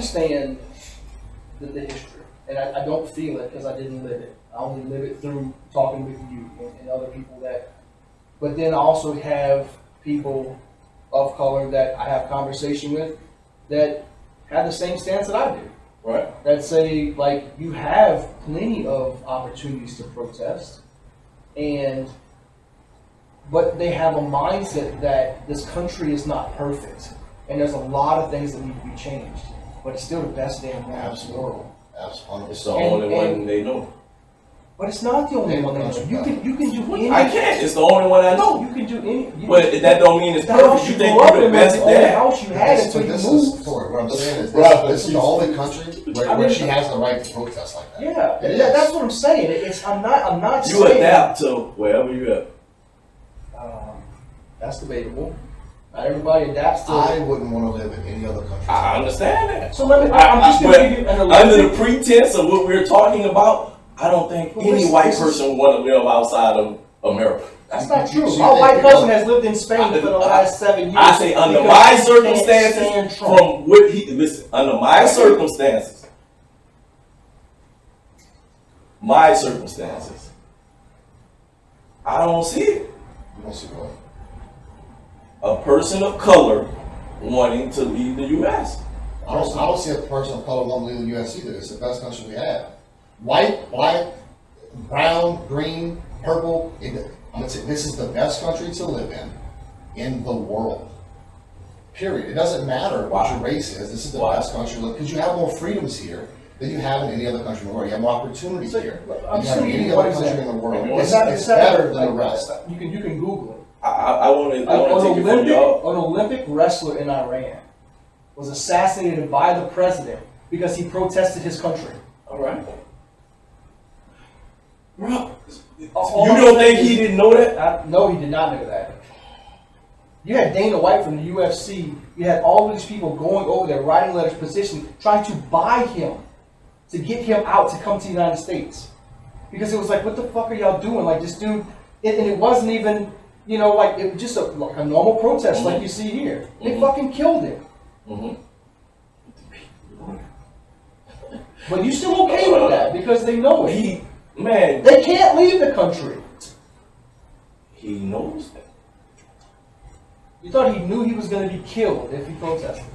understand the history, and I don't feel it because I didn't live it. I only live it through talking with you and other people that. But then I also have people of color that I have conversation with that have the same stance that I do. Right. That say, like, you have plenty of opportunities to protest, but they have a mindset that this country is not perfect, and there's a lot of things that need to be changed, but it's still the best damn thing in the world. Absolutely. It's the only one they know. But it's not the only one they know. You can do any. I can't. It's the only one I know. You can do any. But that don't mean it's the house perfect. You you think grew up you're the in was best the only dad. house you had until you This moved. is Tori, what I'm saying is Right. this is the only country where she has the right to protest like that. Yeah, It is. that's what I'm saying. I'm not You saying. adapt to wherever you at. That's debatable. Not everybody adapts to. I wouldn't want to live in any other country. I understand that. So let me. I'm just going to give you an Under Olympic. the pretense of what we're talking about, I don't think Well, any this- white this is- person would want to live outside of America. That's not true. So you My think white people- cousin has lived in Spain for the last 7 years. I say under because my he can't stand circumstances, Trump. from what he listen, under my circumstances, I don't see it. You don't see what? A person of color wanting to leave the U.S. I don't see a person of color wanting to leave the U.S. either. It's the best country we have. White, black, brown, green, purple. I'm gonna say this is the best country to live in the world. Period. It doesn't matter what your race is. This is the best country because you have more freedoms here than you have in any other country in the world. You have more opportunities here I'm than you have in saying any one other country in example. the world. It's It's better than the rest. You can Google it. I want to take it from y'all. An Olympic wrestler in Iran was assassinated by the president because he protested his country. All right. Bro, All you I'm don't saying think he is- didn't know that? No, he did not know that. You had Dana White from the UFC. You had all these people going over there, writing letters, petitioning, trying to buy him, to get him out to come to the United States. Because it was like, what the fuck are y'all doing? Like this dude, and it wasn't even, like it was just like a normal protest like you see here. They fucking killed him. But you still okay with that because they know it. They can't leave the country. He knows that. You thought he knew he was going to be killed if he protested.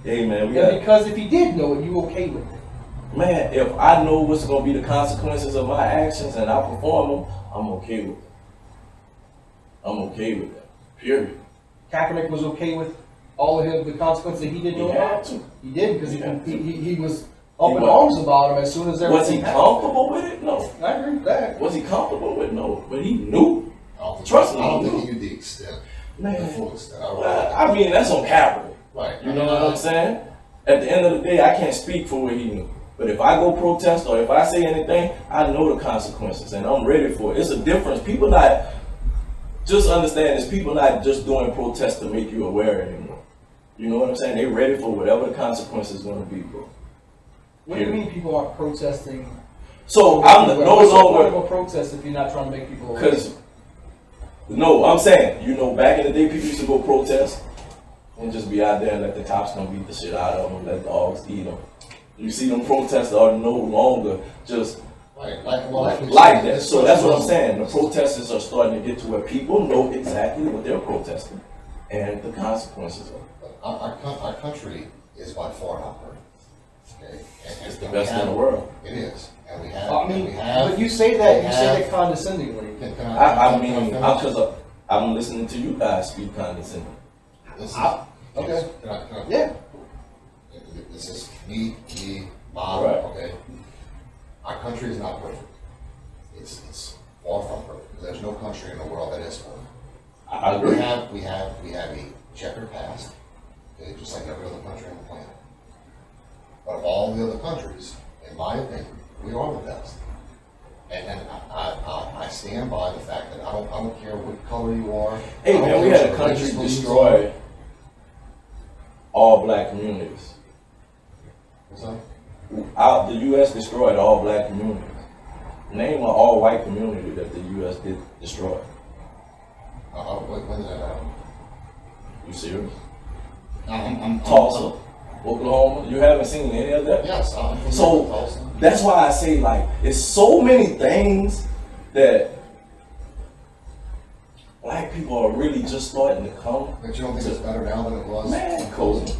Hey man, Because if he did know it, you okay with it. Man, if I know what's going to be the consequences of my actions and I perform them, I'm okay with it. I'm okay with that. Period. Kaepernick was okay with all of the consequences that he didn't know He had about. to. He did because He had to. he was up He in was. arms about him as soon as everything Was he happened. comfortable with it? No. I agree with that. Was he comfortable with it? No. But he knew. Trust me. I don't think he knew the extent. Man. The full extent. I mean, that's on Kaepernick. Right. You know what I'm saying? At the end of the day, I can't speak for what he knew. But if I go protest or if I say anything, I know the consequences and I'm ready for it. It's a difference. People not, just understand this, people not just doing protests to make you aware anymore. You know what I'm saying? They ready for whatever the consequences going to be, bro. What do you mean people aren't protesting? So I'm no What's the point longer, of a protest if you're not trying to make people aware? because, no, I'm saying, back in the day, people used to go protest and just be out there and let the cops come beat the shit out of them, let dogs eat them. You see them protesters are no longer just like that. So that's what I'm saying. The protesters are starting to get to where people know exactly what they're protesting and the consequences of it. Our country is by far not perfect. Okay? It's the best in the world. It is. And we have. But you say that condescendingly. I'm listening to you guys speak condescending. Okay. Can I? Yeah. This is me, mom. Right. Okay. Our country is not perfect. It's far from perfect. There's no country in the world that is perfect. I agree. We have a checkered past, okay, just like every other country on the planet. But of all the other countries, in my opinion, we are the best. And I stand by the fact that I don't care what color you are. Hey man, we had a country destroy all black communities. What's that? The U.S. destroyed all black communities. Name an all white community that the U.S. did destroy. When did that happen? You serious? I'm Tulsa. Oklahoma. You haven't seen any of that? Yes, I'm from So Tulsa. that's why I say, like, it's so many things that black people are really just starting to come. But you don't think it's better now than it was? Man, code.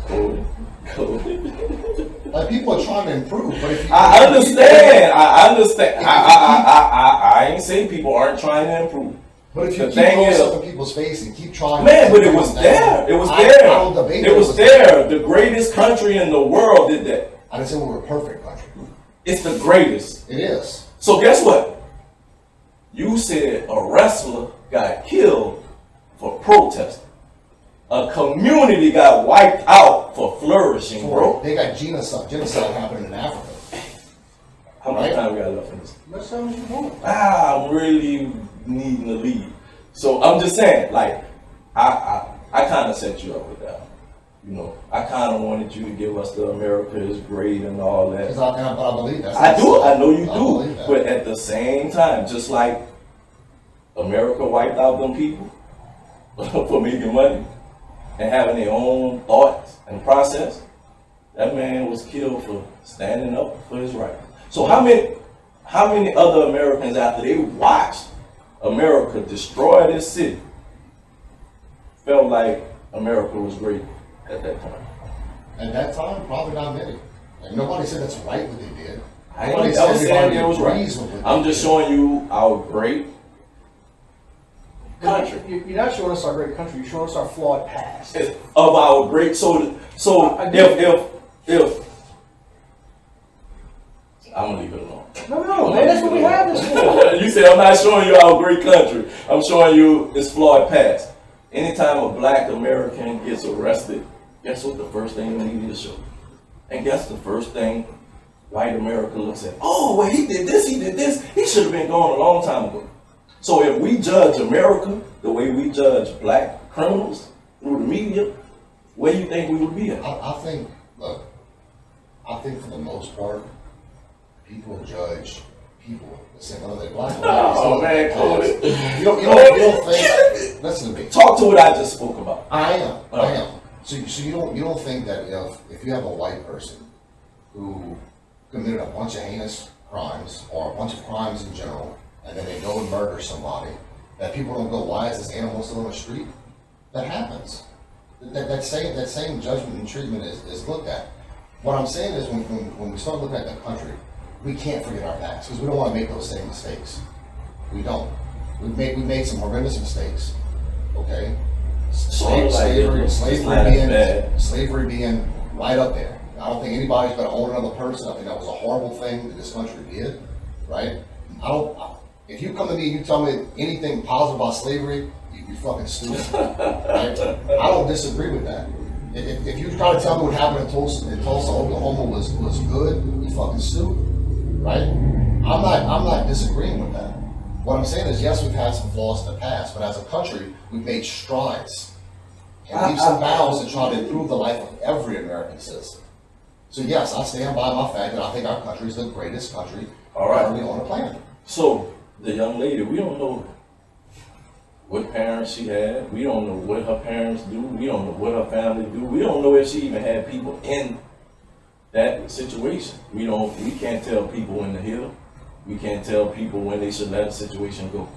Like, people are trying to improve, but if you... I understand. I ain't saying people aren't trying to improve. But if you The keep thing throwing is- stuff in people's face and keep trying... Man, to but it bring was them there. down, It was I there. don't debate It was there. The greatest country in the world did that. I didn't say we were a perfect country. It's the greatest. It is. So guess what? You said a wrestler got killed for protesting. A community got wiped out for flourishing, bro. They got genocide happening in Africa. How much time we got left in this? Let's tell them what you want. I'm really needing to leave. So I'm just saying, like, I kind of set you up with that. You know, I kind of wanted you to give us the America is great and all that. But I believe that. I do. I know you I do. believe that. But at the same time, just like America wiped out them people for making money and having their own thoughts and process, that man was killed for standing up for his right. So how many other Americans, after they watched America destroy this city, felt like America was great at that time? At that time, probably not many. And nobody said that's right what they did. I Nobody ain't said never saying everybody it was agrees right. with what I'm they just did. showing you our great country. You're not showing us our great country. You're showing us our flawed past. Of our great, so I agree. if I'm gonna leave it alone. No, man, that's what we have this for. You said I'm not showing you our great country. I'm showing you its flawed past. Anytime a black American gets arrested, guess what the first thing the media show? And guess the first thing white America looks at? Oh, well, he did this, he should have been gone a long time ago. So if we judge America the way we judge black criminals through the media, where do you think we would be at? I think, look, I think for the most part, people judge people the same whether they're black or white. Oh, man, Cody. You don't think, listen to me. Talk to what I just spoke about. I am. So you don't think that if you have a white person who committed a bunch of heinous crimes or a bunch of crimes in general, and then they go and murder somebody, that people don't go, why is this animal still on the street? That happens. That same judgment and treatment is looked at. What I'm saying is when we start looking at the country, we can't forget our past because we don't want to make those same mistakes. We don't. We made some horrendous mistakes. Okay. Slavery being right up there. I don't think anybody's going to own another person. I think that was a horrible thing that this country did. Right. If you come to me and you tell me anything positive about slavery, you're fucking stupid. Right? I don't disagree with that. If you try to tell me what happened in Tulsa, Oklahoma was good, you fucking stupid. Right? I'm not disagreeing with that. What I'm saying is, yes, we've had some flaws in the past, but as a country, we've made strides and leaps and bounds to try to improve the life of every American citizen. So yes, I stand by my fact that I think our country is the greatest country currently on the planet. So the young lady, we don't know what parents she had. We don't know what her parents do. We don't know what her family do. We don't know if she even had people in that situation. We can't tell people when to heal. We can't tell people when they should let a situation go.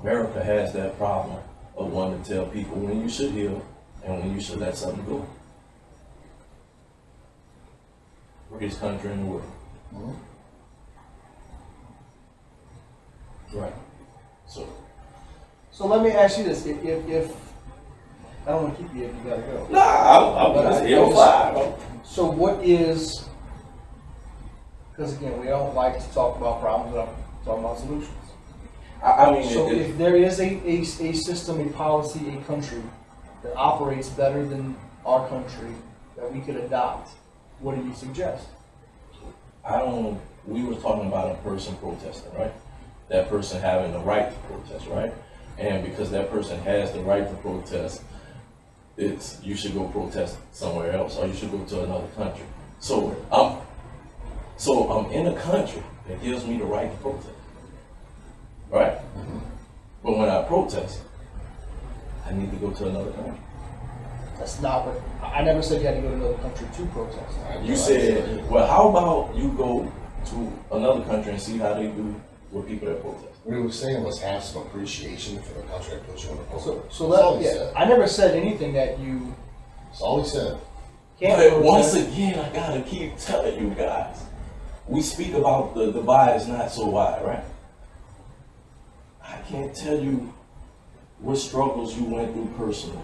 America has that problem of wanting to tell people when you should heal and when you should let something go. Greatest country in the world. Mhm. Right. So let me ask you this: if I don't want to keep you if you gotta go. Nah, I'm just here five. So what is? Because again, we don't like to talk about problems without talking about solutions. I mean, So if there is a system, a policy, a country that operates better than our country that we could adopt, what do you suggest? We were talking about a person protesting, right? That person having the right to protest, right? And because that person has the right to protest, you should go protest somewhere else, or you should go to another country. So I'm in a country that gives me the right to protest, right? Mm-hmm. But when I protest, I need to go to another country. That's not what, I never said you had to go to another country to protest. You said, well, how about you go to another country and see how they do with people that protest? What he was saying was have some appreciation for the country that put you on the protest. So That's all let, he yeah, said. I never said anything that you That's all he said. can't But once protest. again, I gotta keep telling you guys, we speak about the divide is not so wide, right? I can't tell you what struggles you went through personally,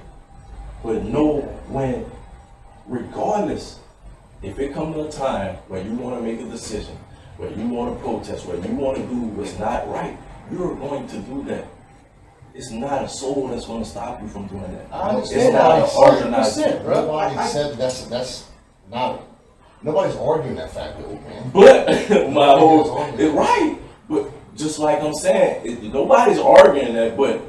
but know when, regardless, if it comes to a time where you want to make a decision, where you want to protest, where you want to do what's not right, you're going to do that. It's not a soul that's going to stop you from doing that. I It's understand not that, an organized. 100%, bro. Nobody said that's not. Nobody's arguing that fact, though, man. But my whole it's right. But just like I'm saying, nobody's arguing that. But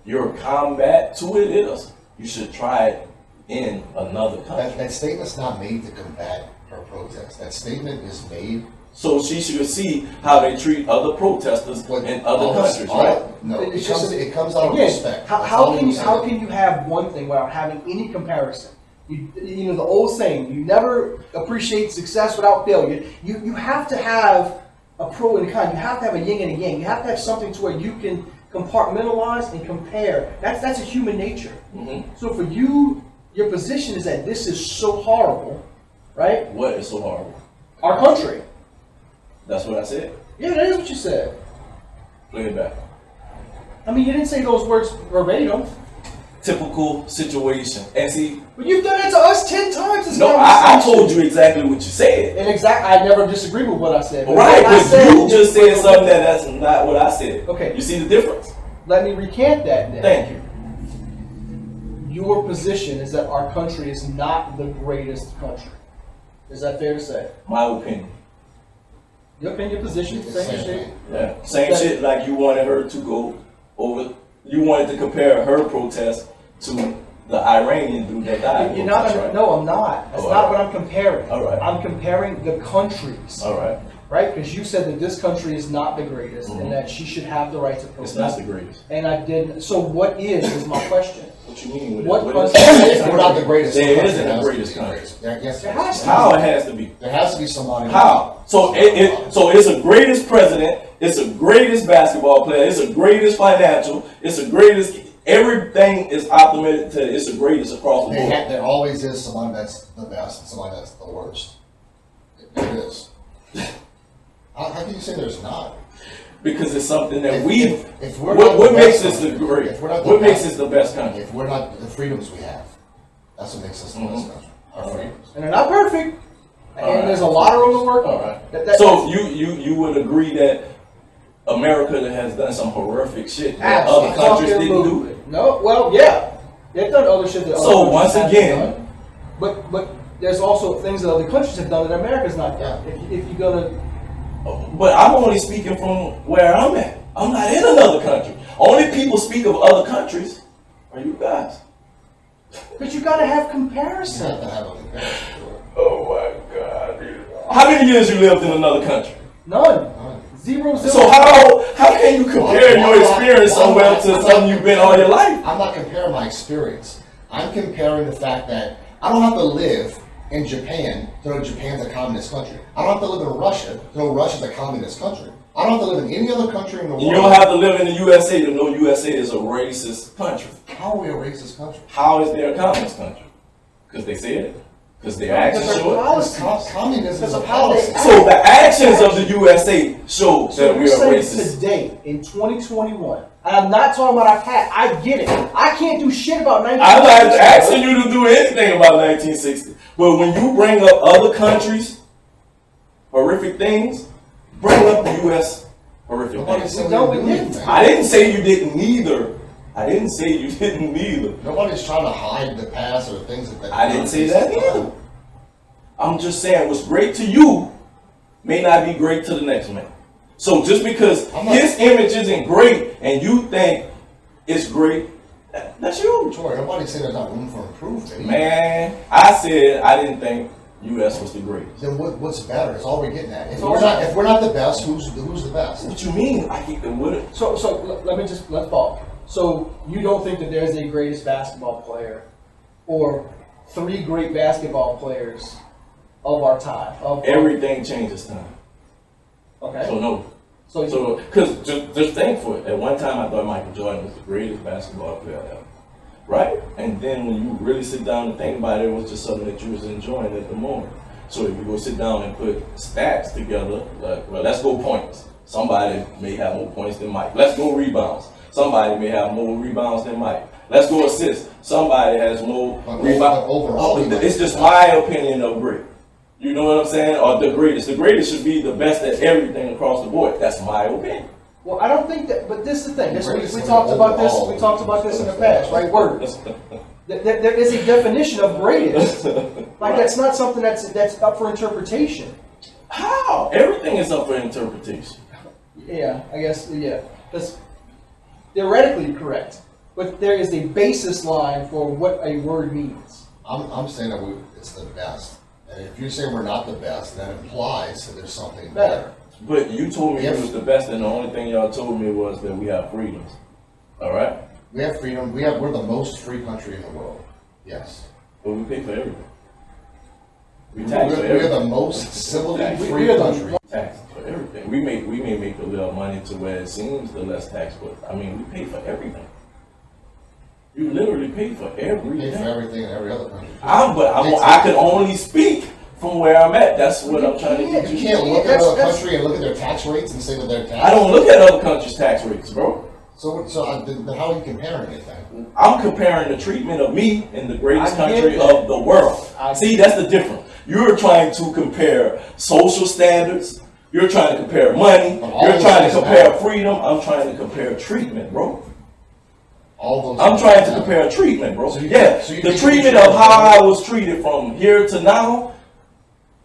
your combat to it is you should try it in another country. That statement's not made to combat her protest. That statement is made. So she should see how they treat other protesters in other countries, right? No, It's it just comes. a- It comes out of Again, respect. That's how all he can you was how saying. can you have one thing without having any comparison? You know the old saying, you never appreciate success without failure. You have to have a pro and a con. You have to have a yin and a yang. You have to have something to where you can compartmentalize and compare. That's a human nature. Mm-hmm. So for you, your position is that this is so horrible, right? What is so horrible? Our country. That's what I said. Yeah, that is what you said. Play it back. I mean, you didn't say those words verbatim, Typical situation. And see, but you've done it to us 10 times. This no, I conversation. told you exactly what you said. And I never disagree with what I said. Right, what I but said you just said was- something that's not what I said. Okay. You see the difference? Let me recant that then. Thank you. Your position is that our country is not the greatest country. Is that fair to say? My opinion. Your opinion, position, It's the same same shit. thing. Yeah. Same Okay. shit like you wanted her to go over. You wanted to compare her protest to the Iranian dude that died. You're not. protest, right? No, I'm not. That's Oh, not all what I'm comparing. All right. I'm comparing the countries, All right. right? Because you said that this country is not the greatest Mhm. and that she should have the right to It's protest. not the greatest. And I didn't. So what is my question? What you mean with What it? country is We're not the greatest. There country. isn't There a has to greatest be the country. greatest. Yes, There there has is. to How it has to be. There has to be somebody. How? So so it's a greatest president, it's a greatest basketball player, it's a greatest financial, it's a greatest, everything is optimal to it's the greatest across the board. There always is somebody that's the best and somebody that's the worst. There is. How can you say there's not? Because it's something that we, If we're what not what the makes best us the country, great? if we're not the What makes best- us the best country? If we're not the freedoms we have, that's what makes us the best Mhm. country. Our freedoms. And they're not perfect. And All right. there's a lot of room to work on. All right. that's- So you would agree that America has done some horrific shit that other countries didn't do? Absolutely. No, well, yeah. They've done other shit that other So countries once haven't again- done. But there's also things that other countries have done that America's not done. If you're gonna, But I'm only speaking from where I'm at. I'm not in another country. Only people speak of other countries are you guys. but you gotta have You comparison. have to have a comparison to it. Oh my God, dude. How many years you lived in another country? None. Zero. So how can you compare your experience somewhere to something you've been all your life? I'm not comparing my experience. I'm comparing the fact that I don't have to live in Japan to know Japan's a communist country. I don't have to live in Russia to know Russia's a communist country. I don't have to live in any other country in the world. You don't have to live in the USA to know USA is a racist country. How are we a racist country? How is there a communist country? Because they said it. Because their actions Because show they're it. policies. Communism is a Because of how they policy. act. So the actions of the USA show So that you're we are saying racist. today, in 2021, and I'm not talking about our past, I get it. I can't do shit about I'm 1960. not asking you to do anything about 1960. But when you bring up other countries' horrific things, bring up the U.S. horrific Nobody things. said No, we we didn't do didn't. anything. I didn't say you didn't either. I didn't say you didn't either. Nobody's trying to hide the past or the things that. I didn't say that either. I'm just saying what's great to you may not be great to the next man. So just because I'm not- his image isn't great and you think it's great, that's you. Sure, nobody's saying there's not room for improvement. Man, I said I didn't think U.S. was the greatest. Then what's better? It's all we're getting at. If It's we're all- not, if we're not the best, who's the best? What you mean? I keep it with it. So let's follow. So you don't think that there's a greatest basketball player or 3 great basketball players of our time. Everything changes time. Okay. So no. So, So, because just think for it. At one time, I thought Michael Jordan was the greatest basketball player ever, right? And then when you really sit down and think about it, it was just something that you was enjoying at the moment. So if you go sit down and put stats together, like, well, let's go points. Somebody may have more points than Mike. Let's go rebounds. Somebody may have more rebounds than Mike. Let's go assists. Somebody has more rebounds. Overall, It's just my opinion of great. You know what I'm saying? Or the greatest. The greatest should be the best at everything across the board. That's my opinion. well, I don't think that, but this is the thing. This, Greatest we is talked about this. overall. We talked about this in the past, right? Words. There is a definition of greatest. Like that's not something that's up for interpretation. How? Everything is up for interpretation. Yeah, I guess. Yeah, that's theoretically correct, but there is a basis line for what a word means. I'm saying that it's the best. And if you're saying we're not the best, that implies that there's something Better. better. But you told me it was the best, and the only thing y'all told me was that we have freedoms. All right? We have freedom. We're the most free country in the world. Yes. But we pay for everything. We tax for We're everything. the most civilly We free are the country. Tax for everything. We may make a little money to where it seems the less tax, but I mean, we pay for everything. You literally pay for We pay everything. for everything in every other country. I can only speak from where I'm at. That's what I'm trying to get You you. can't look at another country and look at their tax rates and say that their tax. I don't look at other countries' tax rates, bro. Then how are you comparing anything? I'm comparing the treatment of me in the greatest I get country that. of the world. See, that's the difference. You're trying to compare social standards. You're trying to compare money. But all You're those trying to things compare matter. freedom. I'm trying to compare treatment, bro. All those. I'm things trying to matter. compare treatment, bro. So you Yeah, think- so you the think treatment you of should- how I was treated from here to now,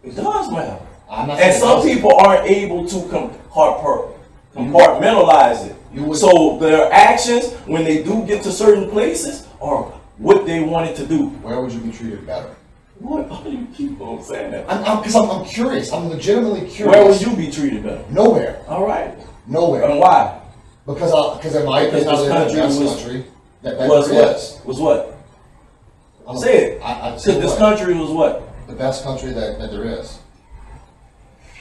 it does matter. I'm not And saying some it doesn't. people aren't able to compartmentalize it. You would- So their actions, when they do get to certain places, are what they wanted to do. Where would you be treated better? What do you keep on saying that? I'm curious. I'm legitimately curious. Where would you be treated better? Nowhere. All right. Nowhere. And why? Because in my Because opinion, I this live in the country best was- country that Was there what? is. Was what? I'm- Say it. I'd say Because this what? country was what? The best country that there is.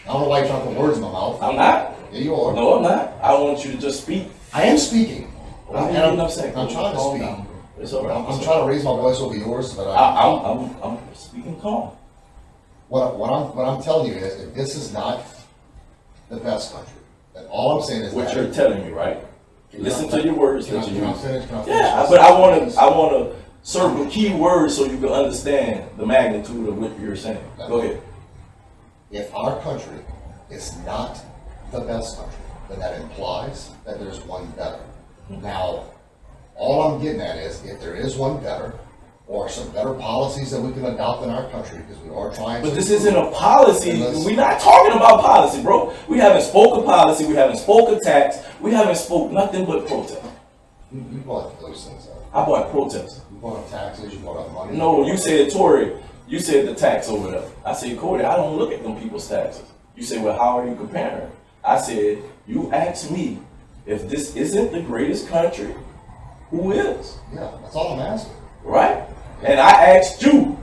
I don't know why you're trying to put words in my mouth. I'm not. Yeah, you are. No, I'm not. I want you to just speak. I am speaking. I'm And getting upset. I'm trying to Calm speak. down. It's all right. I'm trying to raise my voice over yours so that I'm speaking calm. What I'm telling you is, if this is not the best country, then all I'm saying is What that. you're telling me, right? Listen to your words Can I that you use. finish? Can I finish? Yeah, but I want to certain key words so you can understand the magnitude of what you're saying. Go ahead. If our country is not the best country, then that implies that there's one better. Now, all I'm getting at is, if there is one better, or some better policies that we can adopt in our country, because we are trying to. But this isn't a policy. Unless- We're not talking about policy, bro. We haven't spoke of policy. We haven't spoke of tax. We haven't spoke nothing but protest. You brought those things up. I bought protest. You brought up taxes, you brought up money. No, you said, Tory, you said the tax over there. I said, Cody, I don't look at them people's taxes. You said, well, how are you comparing? I said, you asked me if this isn't the greatest country, who is? Yeah, that's all I'm asking. Right? And I asked you,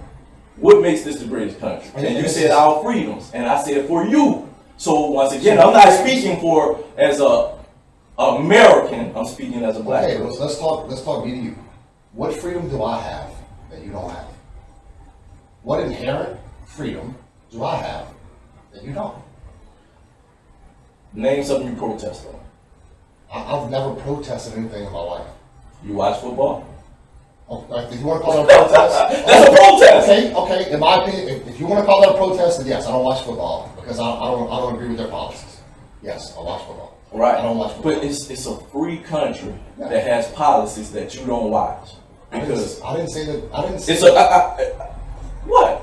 what makes this the greatest country? And And you this said is- our freedoms. And I said, for you. So once again, I'm not speaking for as a American, I'm speaking as a black Okay, person. let's talk me to you. What freedom do I have that you don't have? What inherent freedom do I have that you don't? Name something you protest on. I've never protested anything in my life. You watch football? Oh, if you want to call that a protest, That's a protest! Okay. In my opinion, if you want to call that a protest, then yes, I don't watch football because I don't agree with their policies. Yes, I watch football. Right. I don't watch football. But it's a free country that has policies that you don't watch. Because I didn't say that. I didn't say it's what?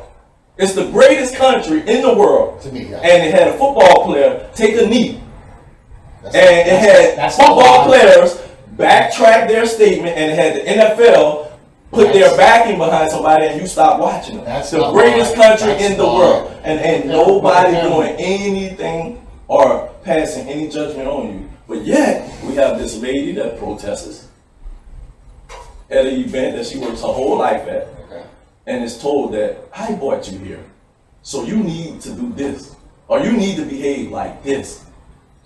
It's the greatest country in the world. to me. Yeah. And it had a football player take a knee. That's- And it had that's football not why- players backtrack their statement, and it had the NFL put their backing behind somebody, and you stop watching them. That's the not greatest why- country that's in the why- world, and Yeah, nobody but- doing anything or passing any judgment on you. But yet we have this lady that protests. at an event that she works her whole life at, Okay. and is told that I brought you here, so you need to do this, or you need to behave like this.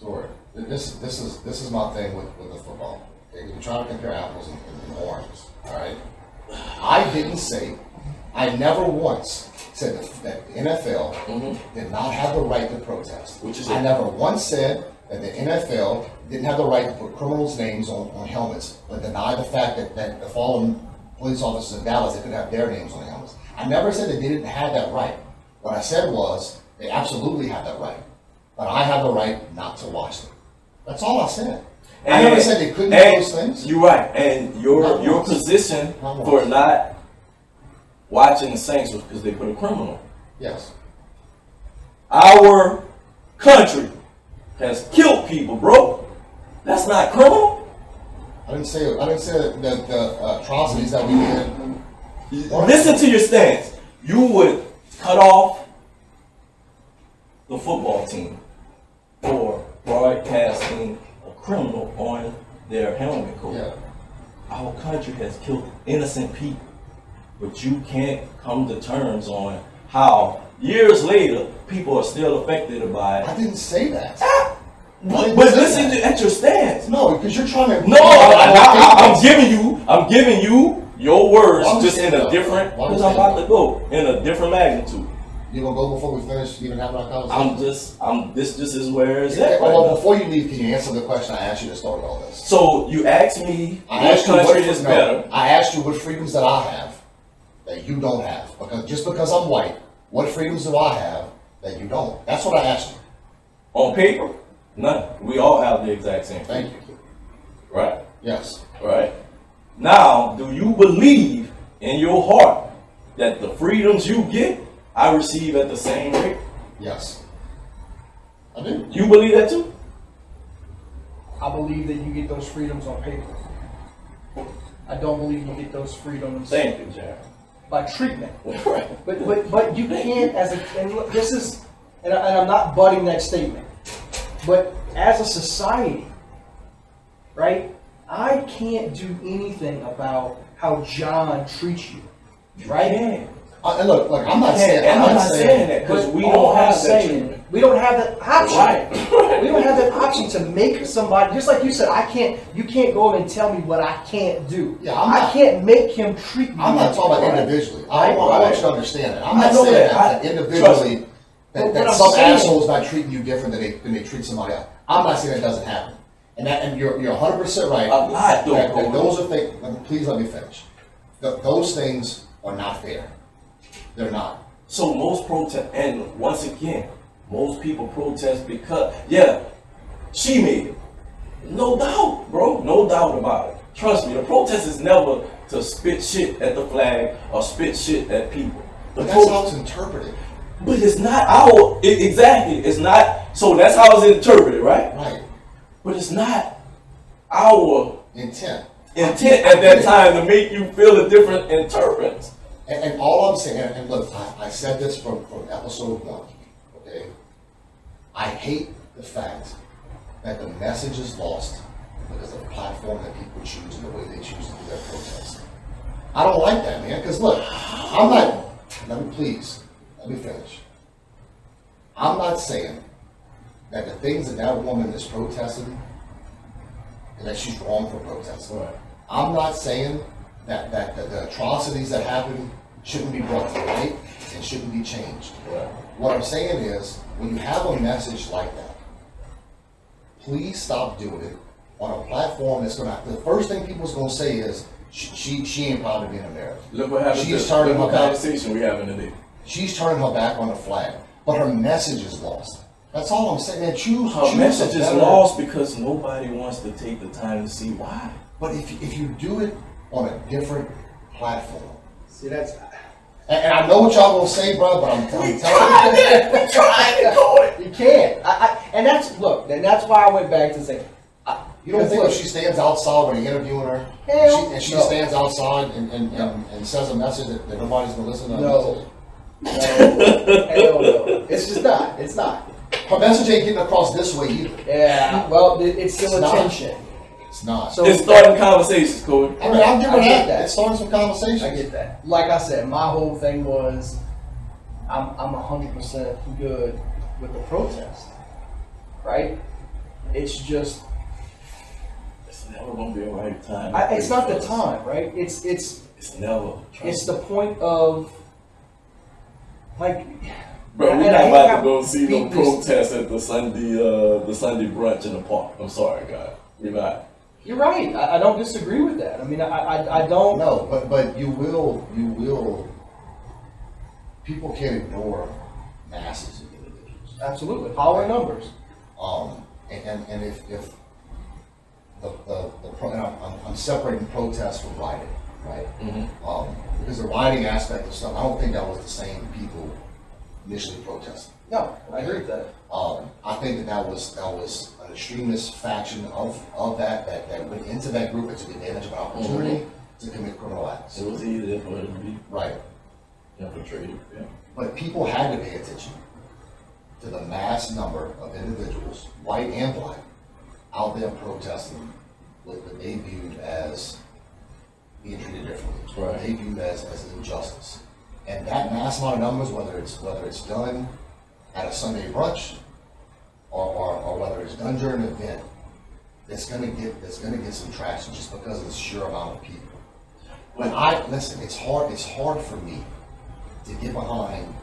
Sorry. This is my thing with the football. Okay? You're trying to compare apples and oranges. All right. I never once said that the NFL did not have the right to protest. I never once said that the NFL didn't have the right to put criminals' names on helmets, but deny the fact that the fallen police officers in Dallas, they could have their names on the helmets. I never said that they didn't have that right. What I said was, they absolutely have that right. But I have the right not to watch them. That's all I said. I never said they couldn't do those things. You're right. And your position for not watching the Saints was because they put a criminal. Yes. Our country has killed people, bro. That's not criminal. I didn't say that the atrocities that we did. Listen to your stance. You would cut off the football team for broadcasting a criminal on their helmet coat. Yeah. Our country has killed innocent people, but you can't come to terms on how years later people are still affected by it. I didn't say that. But listen at your stance. No, because you're trying to. No, I'm giving you your words, Why just in a different. Because I'm about to go in a different magnitude. You gonna go before we finish even having our conversation? This just is where it's at. Well, Right now. before you leave, can you answer the question I asked you to start all this? So you asked me I which country is no, better. I asked you what freedoms that I have that you don't have. Because just because I'm white, what freedoms do I have that you don't? That's what I asked you. On paper, none. We all have the exact same thing. Thank you. Right? Yes. Right? Now, do you believe in your heart that the freedoms you get, I receive at the same rate? Yes. I do. You believe that too? I believe that you get those freedoms on paper. I don't believe you get those freedoms Thank you, Jared. by treatment. Right. But you can't and look, this is and I'm not butting that statement, but as a society, right? I can't do anything about how John treats you, right? Yeah. And look, I'm not saying. I'm not saying that because we don't have that treatment. We don't have that option. Right. We don't have that option to make somebody, just like you said, you can't go and tell me what I can't do. Yeah, I can't make him treat me. I'm not talking about right. individually. I want you to understand that. I'm I not know saying that. that individually But that I'm some saying- asshole is not treating you different than they treat somebody else. I'm not saying that doesn't happen. And you're 100% right. A lot don't that go those are things. Please let me finish. Those things are not fair. They're not. So most protest, and once again, most people protest because, yeah, she made it. No doubt, bro. No doubt about it. Trust me, the protest is never to spit shit at the flag or spit shit at people. But that's how it's interpreted. But it's not our, exactly, it's not, so that's how it's interpreted, right? Right. But it's not our Intent. intent at that time to make you feel a different interpret. And all I'm saying, and look, I said this from episode 1, okay? I hate the fact that the message is lost because of the platform that people choose and the way they choose to do their protest. I don't like that, man, because look, let me finish. I'm not saying that the things that woman is protesting, and that she's wrong for protesting. Right. I'm not saying that the atrocities that happen shouldn't be brought to light and shouldn't be changed. Right. What I'm saying is, when you have a message like that, please stop doing it on a platform that's gonna. The first thing people's gonna say is she ain't proud to be an American. Look what happened. She's turning her Look what back. conversation we having today. She's turning her back on the flag, but her message is lost. That's all I'm saying. Man, choose. Her choose message a is better- lost because nobody wants to take the time to see why. But if you do it on a different platform, See, that's and I know what y'all gonna say, bro, but I'm telling you. trying to go it. you can't. And that's why I went back to say, You don't think if she stands outside when they're interviewing her, Hell and she no. stands outside and says a message that nobody's gonna listen to? her No. message? hell no. It's just not. It's not. Her message ain't getting across this way either. Yeah. Well, it's still It's not. attention. It's not. So- It's starting conversations, Cody. I mean, I'm giving I get that. that. It's starting some conversations. I get that. Like I said, my whole thing was, I'm 100% good with the protest, right? It's just, It's never gonna be a right time. it's not the time, right? It's It's never. it's the point of, like, Bro, we're and I not hate about how to go see no people- protest at the Sunday brunch in the park. I'm sorry, God. We're not. you're right. I don't disagree with that. I mean, I don't. No, but you will, people can't ignore masses of individuals. Absolutely. Power in numbers. And if and I'm separating protest from rioting, right? Because the rioting aspect of stuff, I don't think that was the same people initially protesting. No, I agree with that. I think that was an extremist faction of that went into that group and took advantage of an opportunity to commit criminal acts. It was easy for it to be Right. infiltrated. Yeah. But people had to pay attention to the mass number of individuals, white and black, out there protesting what they viewed as being treated differently. Right. What they viewed as an injustice. And that mass amount of numbers, whether it's done at a Sunday brunch or whether it's done during an event, it's gonna get some traction just because of the sheer amount of people. But listen, it's hard for me to get behind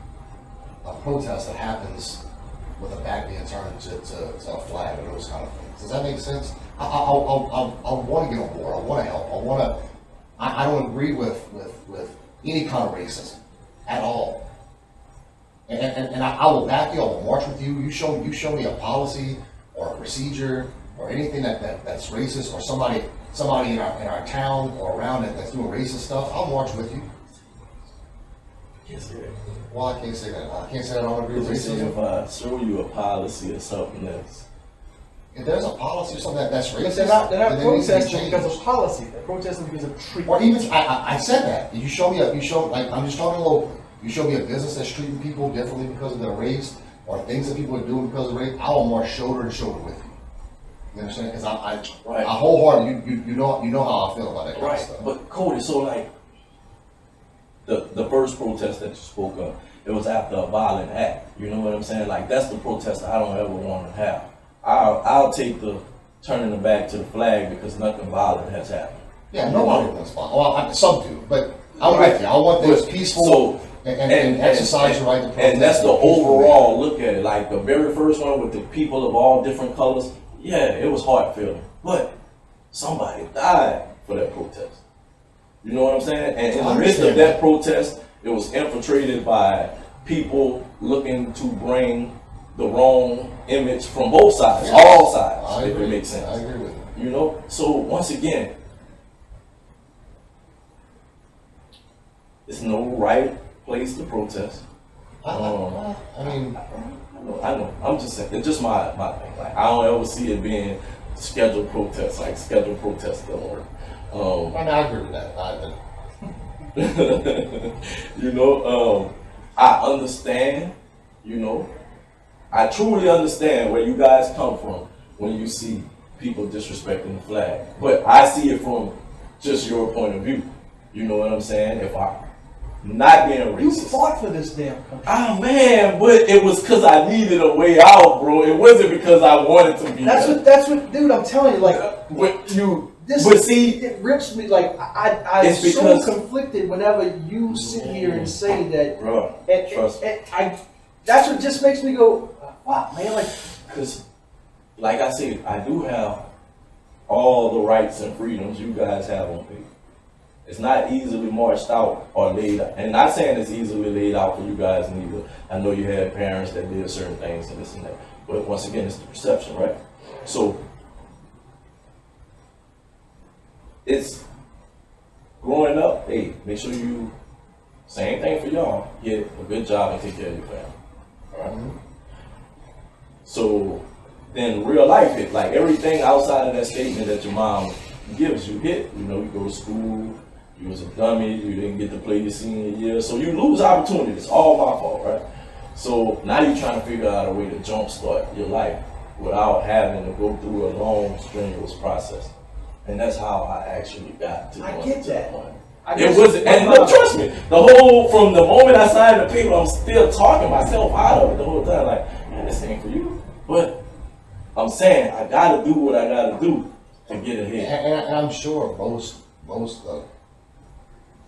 a protest that happens with a back being turned to a flag or those kind of things. Does that make sense? I want to get on board. I want to help. I don't agree with any kind of racism at all. And I will back you. I will march with you. You show me a policy or a procedure or anything that's racist, or somebody in our town or around it that's doing racist stuff. I'll march with you. Can't say that. Well, I can't say that. I can't say that I don't agree with Because if racism. I show you a policy or something that's If there's a policy or something that's racist, But they're not then it needs to be protesting changed. because of policy. They're protesting because of treatment. Or even, I said that. I'm just talking locally. You show me a business that's treating people differently because of their race, or things that people are doing because of race, I will march shoulder to shoulder with you. You understand? Because Right. I wholeheartedly, you know how I feel about that kind of right. stuff. But Cody, so like the first protest that you spoke of, it was after a violent act. You know what I'm saying? Like that's the protest I don't ever want to have. I'll take the turning the back to the flag because nothing violent has happened. Yeah, nobody wants fun. Well, some do, but I'm Right. with you. I want things But- peaceful so- and exercise your right to protest. And that's the in a peaceful overall look at it. Like the very first one with the people of all different colors, yeah, it was hard feeling. But somebody died for that protest. You know what I'm saying? And in the midst of that protest, it was infiltrated by people looking to bring the wrong image from both sides, Yeah. all manner. sides, I if agree. it makes sense. I agree with you. You know? So once again, it's no right place to protest. I mean, I know. I'm just saying. It's just my thing. Like I don't ever see it being scheduled protests. Like scheduled protests don't work. I agree with that. You know, I understand. You know, I truly understand where you guys come from when you see people disrespecting the flag. But I see it from just your point of view. You know what I'm saying? If I'm not being You racist. fought for this damn country. Ah man, but it was because I needed a way out, bro. It wasn't because I wanted to be. That's what, dude. I'm telling you, like, But you. this. But see, it rips me. Like, I'm It's so because- conflicted whenever you sit here and say that. bro, And, trust me. that's what just makes me go, wow, man. Like, Because, like I said, I do have all the rights and freedoms you guys have on paper. It's not easily marched out or laid out. And not saying it's easily laid out for you guys neither. I know you had parents that did certain things and this and that. But once again, it's the perception, right? So, it's growing up, hey, make sure you, same thing for y'all, get a good job and take care of your family. All right? So then real life hit, like everything outside of that statement that your mom gives you hit. You know, you go to school, you was a dummy, you didn't get to play your senior year, so you lose opportunities. All my fault, right? So now you're trying to figure out a way to jumpstart your life without having to go through a long, strenuous process. And that's how I actually got to I going get to that. point. I It guess- was, and look, trust me, the whole, from the moment I signed the paper, I'm still talking myself out of it the whole time, like, man, this ain't for you. But I'm saying, I gotta do what I gotta do to get ahead. And I'm sure most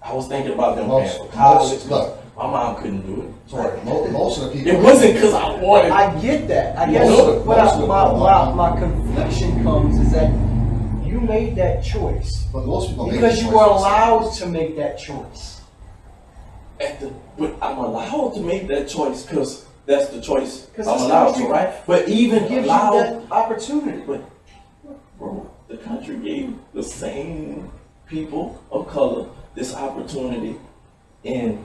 I was thinking about them Most- paying for college. most- look. My mom couldn't do it. sorry, most of the people. It wasn't because I wanted. I get that. I guess Most of- what most of- my confliction comes is that you made that choice But most people make because the you choice were themselves. allowed to make that choice. But I'm allowed to make that choice because that's the choice 'Cause I'm this allowed to, country right? But even It gives you allowed, that opportunity. but bro, the country gave the same people of color this opportunity in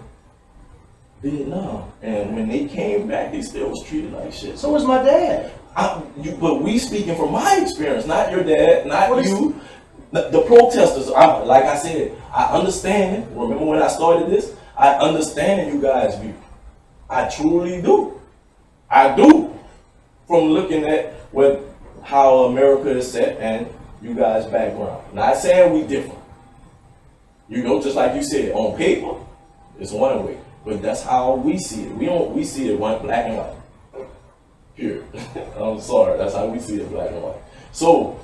Vietnam, and when they came back, they still was treated like shit. So was my dad. But we speaking from my experience, not your dad, not What is- you. The protesters, like I said, I understand. Remember when I started this? I understand you guys' view. I truly do. I do. From looking at how America is set and you guys' background. Not saying we different. You know, just like you said, on paper, it's one way. But that's how we see it. We see it one black and white. Period. I'm sorry, that's how we see it, black and white. So,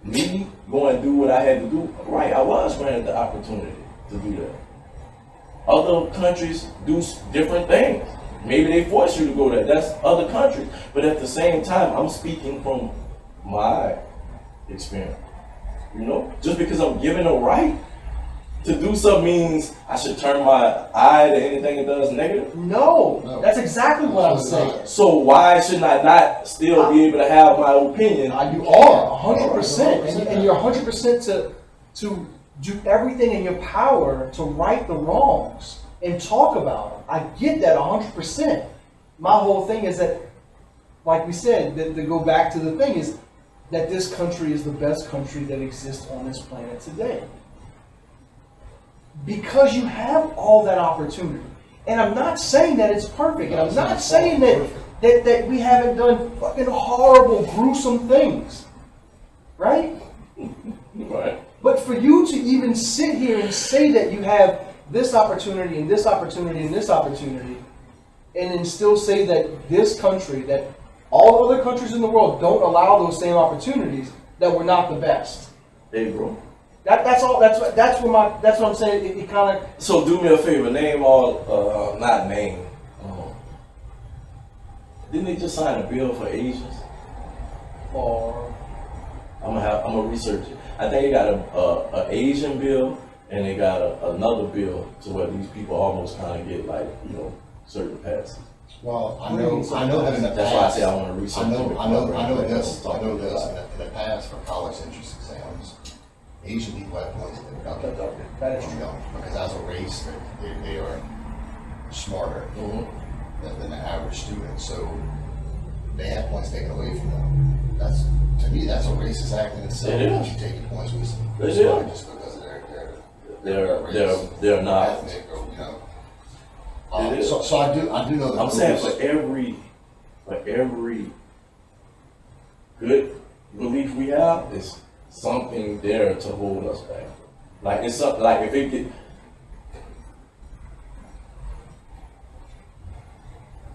me going to do what I had to do, right, I was granted the opportunity to do that. Other countries do different things. Maybe they force you to go there. That's other countries. But at the same time, I'm speaking from my experience. You know, just because I'm given a right to do something means I should turn my eye to anything that does negative. No, No. that's exactly what I'm Absolutely saying. not. So why shouldn't I not still be able to have my opinion? You are 100%, and you're 100% to do everything in your power to right the wrongs and talk about them. I get that 100%. My whole thing is that, like we said, to go back to the thing is that this country is the best country that exists on this planet today. Because you have all that opportunity. And I'm not saying that it's perfect. And I'm not saying that we haven't done fucking horrible, gruesome things. Right? Right. But for you to even sit here and say that you have this opportunity and this opportunity and this opportunity, and then still say that this country, that all other countries in the world don't allow those same opportunities, that we're not the best. Hey, bro. That's all. That's what I'm saying. It kind of. So do me a favor, name all, not name. Didn't they just sign a bill for Asians? Or I'm gonna research it. I think they got a Asian bill and they got another bill to where these people almost kind of get like, you know, certain passes. Well, I know that in the past. That's why I say I want to research I it. know this. before I know this. about In the past, for college entrance exams, Asian people have points deducted. that is from true. them, because as a race, they are smarter it. Mhm. than the average student. So they have points taken away from them. That's, to me, that's a racist act in itself. It is. That you taking points with It is. somebody just because of their race, They're not. ethnic, or, you know. It is. So I do know that. I'm saying for every good belief we have, is something there to hold us back. Like it's something like if it get.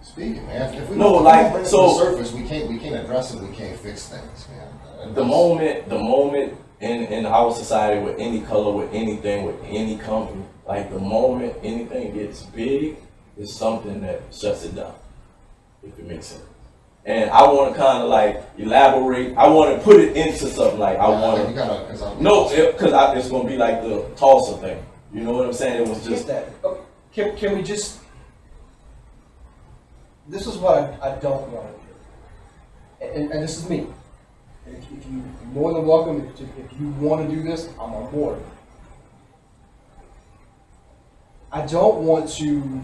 Speaking, man, if we No, if we like, bring it so- to the surface, we can't address it. We can't fix things, man. The moment in our society with any color, with anything, with any company, like the moment anything gets big, is something that shuts it down, if it makes sense. And I want to kind of like elaborate. I want to put it into something like I want You to. gotta, cause I'm, No, because it's gonna be like the Tulsa thing. You know what I'm saying? It was Get just that. Can we just? This is what I don't want to do, and this is me. If you're more than welcome, if you want to do this, I'm on board. I don't want to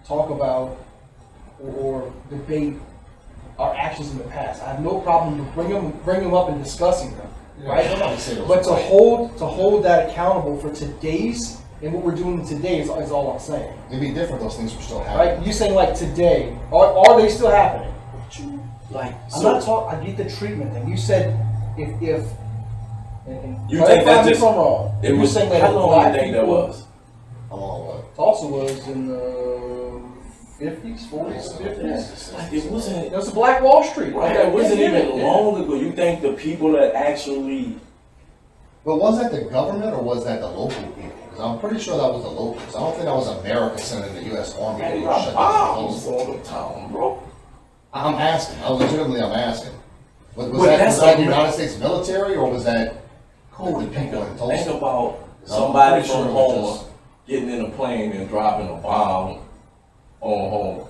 talk about or debate our actions in the past. I have no problem with bring them up and discussing them, right? nobody said it was But to right. hold that accountable for today's and what we're doing today is all I'm saying. It'd be different. Those things were still happening. Right? You saying like today, are they still happening? like I'm not talking. I get the treatment thing. You said if And You think that clarify me just- if I'm wrong. It You're was, saying that how it was long black do you think that people- was? How long what? Tulsa was in the 50s, 40s, 50s. Like, it wasn't, It was a Black Wall Street. right, it wasn't Yeah, even yeah. long ago. You think the people that actually, But was that the government or was that the local people? Because I'm pretty sure that was the locals. I don't think that was America sending the U.S. Army man, to they shut got down bombs Tulsa. all the town, bro. I'm asking. I'm asking. Was But that that's the a- United States military or was that Cody, the think, people in Tulsa? think about I'm somebody pretty from sure it Homer was getting in a plane and dropping a bomb on Homer.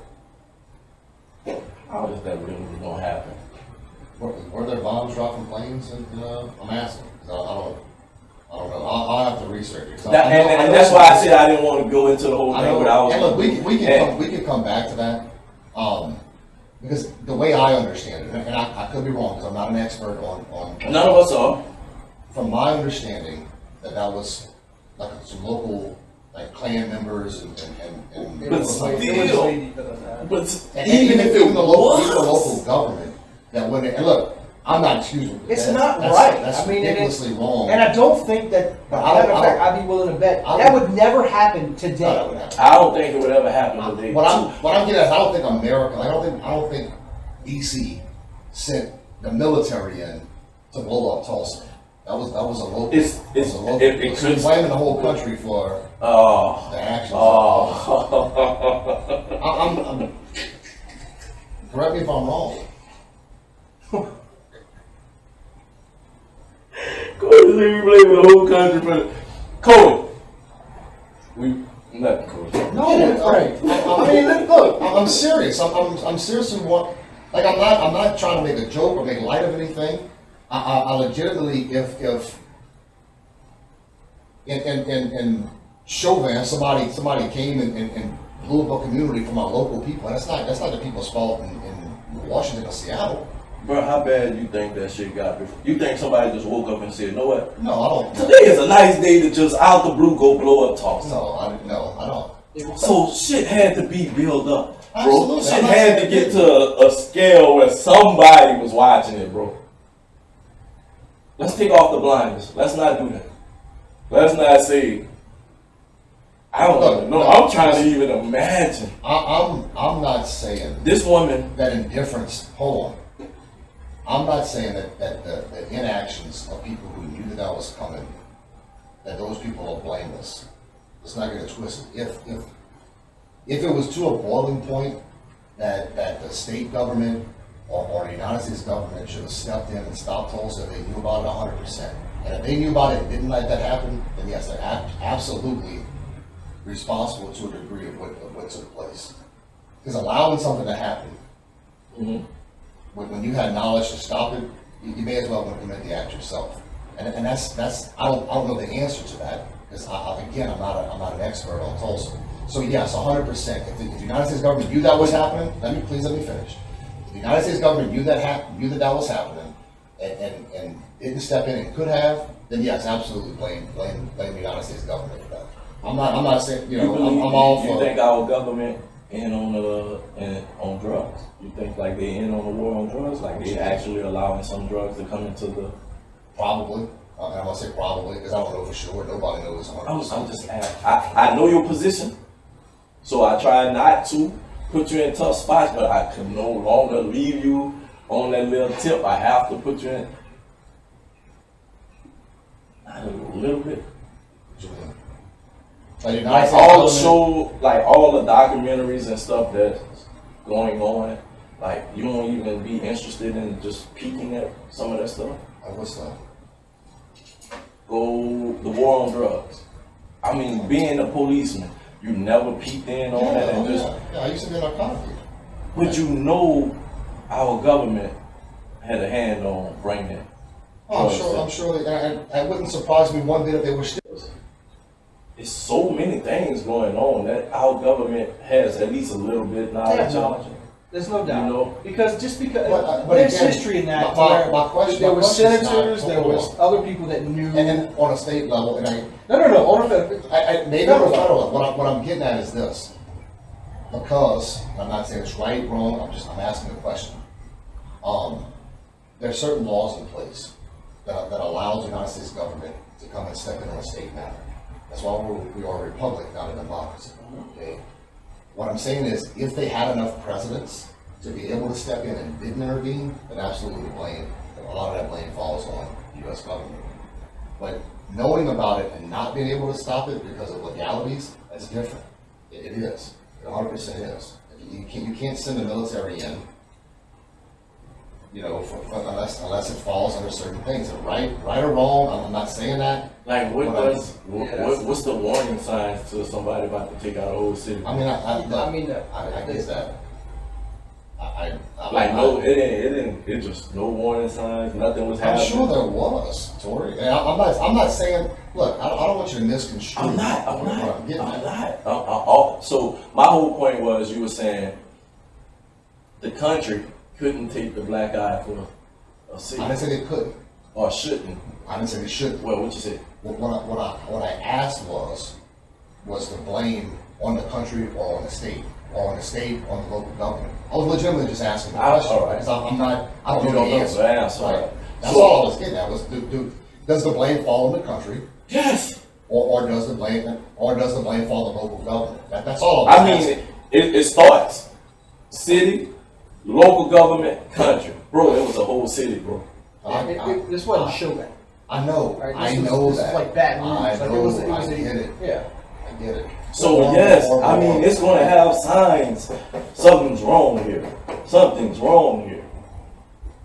How is that really gonna happen? Were there bombs dropped from planes? I'm asking. 'Cause I don't know. I'll have to research it. 'Cause That, I know- I and know that's why I some- said I didn't want to go into the whole I thing know. without. And look, we Yeah. can come back to that. Because the way I understand it, and I could be wrong because I'm not an expert on. None of us are. From my understanding, that was like some local like clan members and. It But was like- still- it was lady for that. But And even if it was was, the local government that wouldn't, and look, I'm not excusing. It's that. not That's- right. That's I mean, and ridiculously wrong. And I don't think that, But matter of I fact, don't- I'd be willing to bet, I that don't- would never happen No, that today. would happen. I don't think it would ever happen. But they, What I'm getting at is I don't think America, I don't think DC sent the military in to blow up Tulsa. That was a local. It's- that was a local. it So you're could- blaming the whole country for oh, the actions. oh. I'm correct me if I'm wrong. Cody said we blaming the whole country for the. Cody. We nothing, Cody. No, I mean, look, I'm serious. I'm seriously like I'm not trying to make a joke or make light of anything. I legitimately, if in Chauvin somebody came and blew up a community from our local people, and that's not the people's fault in Washington or Seattle. Bro, how bad you think that shit got before? You think somebody just woke up and said, you know what? No, I don't. Today is a nice day to just out the blue go blow up Tulsa. No, I don't. So shit had to be built up, bro. Absolutely. Shit I'm not had to saying get it to a scale where somebody was watching it, bro. Let's take off the blinders. Let's not do that. Let's not say. I don't even know. I'm trying to even imagine I'm not saying this woman. that indifference. Hold on. I'm not saying that the inactions of people who knew that was coming, that those people are blameless. Let's not get it twisted. If it was to a boiling point that the state government or the United States government should have stepped in and stopped Tulsa, they knew about it 100%. And if they knew about it and didn't let that happen, then yes, they're absolutely responsible to a degree of what took place. Because allowing something to happen, when you had knowledge to stop it, you may as well implement the act yourself. And that's I don't know the answer to that because again I'm not an expert on Tulsa. So yes, 100%. If the United States government knew that was happening, let me finish. If the United States government knew that was happening and didn't step in and could have, then yes, absolutely blame the United States government for that. I'm not saying I'm all for. You think our government in on drugs? You think like they in on the war on drugs? Like they actually allowing some drugs to come into the? Probably. And I'm gonna say probably because I don't know for sure. Nobody knows 100%. I'm just asking. I know your position, so I try not to put you in tough spots, but I can no longer leave you on that little tip. I have to put you in. Not a little bit. Like, the United Like States all the government- show, like all the documentaries and stuff that's going on, like you won't even be interested in just peeking at some of that stuff. What's that? Go the war on drugs. I mean, being a policeman, you never peeked in on that and just. I used to be a narcotic. But you know, our government had a hand on bringing it. Oh, I'm sure that wouldn't surprise me one bit if they were still. There's so many things going on that our government has at least a little bit knowledge of. There's no doubt. You know? Because just because But there's again, history in that. my question- there my were question is not- senators, there hold was other people that knew. And then on a state level, and no, on a federal. maybe on a federal level, what I'm getting at is this. Because, I'm not saying it's right, wrong, I'm asking a question. There are certain laws in place that allows the United States government to come and step in on a state matter. That's why we are a republic, not a democracy. Okay. What I'm saying is, if they had enough precedents to be able to step in and didn't intervene, then absolutely a lot of that blame falls on the U.S. government. But knowing about it and not being able to stop it because of legalities, that's different. It is. It 100% is. You can't send the military in, you know, unless it falls under certain things. And right or wrong, I'm not saying that. Like, what's the warning signs to somebody about to take out a whole city? I mean, I get that. It just no warning signs, nothing was I'm happening. sure there was, Tori. And I'm not saying, look, I don't want you to misconstrue. I'm not. what I'm getting at. So my whole point was, you were saying the country couldn't take the black eye for a city. I didn't say they couldn't. Or shouldn't. I didn't say they shouldn't. Well, what you said? What I asked was the blame on the country or on the state? Or on the state, on the local government? I was legitimately just asking the question. All right. Because I don't You know don't the know answer. the answer. Right. That's So- all I was getting at was, does the blame fall on the country? Yes. Or does the blame fall on the local government? That's all I was mean, asking. it starts city, local government, country. Bro, it was a whole city, bro. This wasn't Shogun. I know. Right? I This know was that. like bad news. I Like, know. I a- get it. Yeah. I get it. So yes, I mean, it's going to have signs. Something's wrong here. Something's wrong here.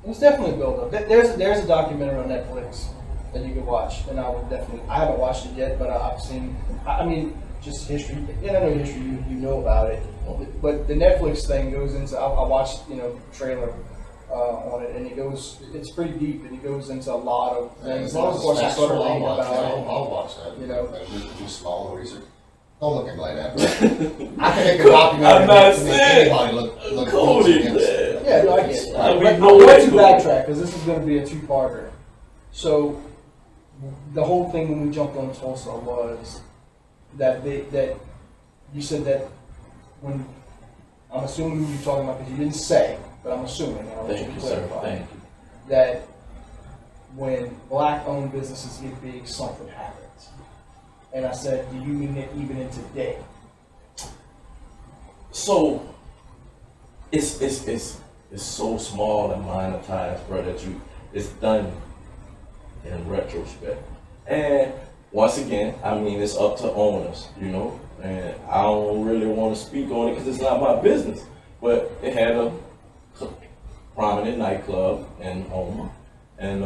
It's definitely a build up. There's a documentary on Netflix that you can watch, and I haven't watched it yet, but I've seen. I mean, just history. And I know history. You know about it, but the Netflix thing goes into. I watched trailer on it, and it's pretty deep, and it goes into a lot of things. As long as Of course, I it's started factual, reading about it. I'll watch that. You know. Do small research. Don't look at me like that. I can make a documentary I'm not to make saying. anybody look Cody, against it. man. Yeah, no, I get it. I mean, But no I'm way, going to Cody. backtrack because this is going to be a two-parter. So, the whole thing when we jumped on Tulsa was that you said that when I'm assuming who you're talking about because you didn't say, but I'm assuming. And I'll let Thank you you, sir. clarify Thank you. that when black-owned businesses get big, something happens. And I said, do you mean it even in today? So it's so small and monetized, bro, that it's done in retrospect. And once again, I mean, it's up to owners, and I don't really want to speak on it because it's not my business. But it had a prominent nightclub in Houma, and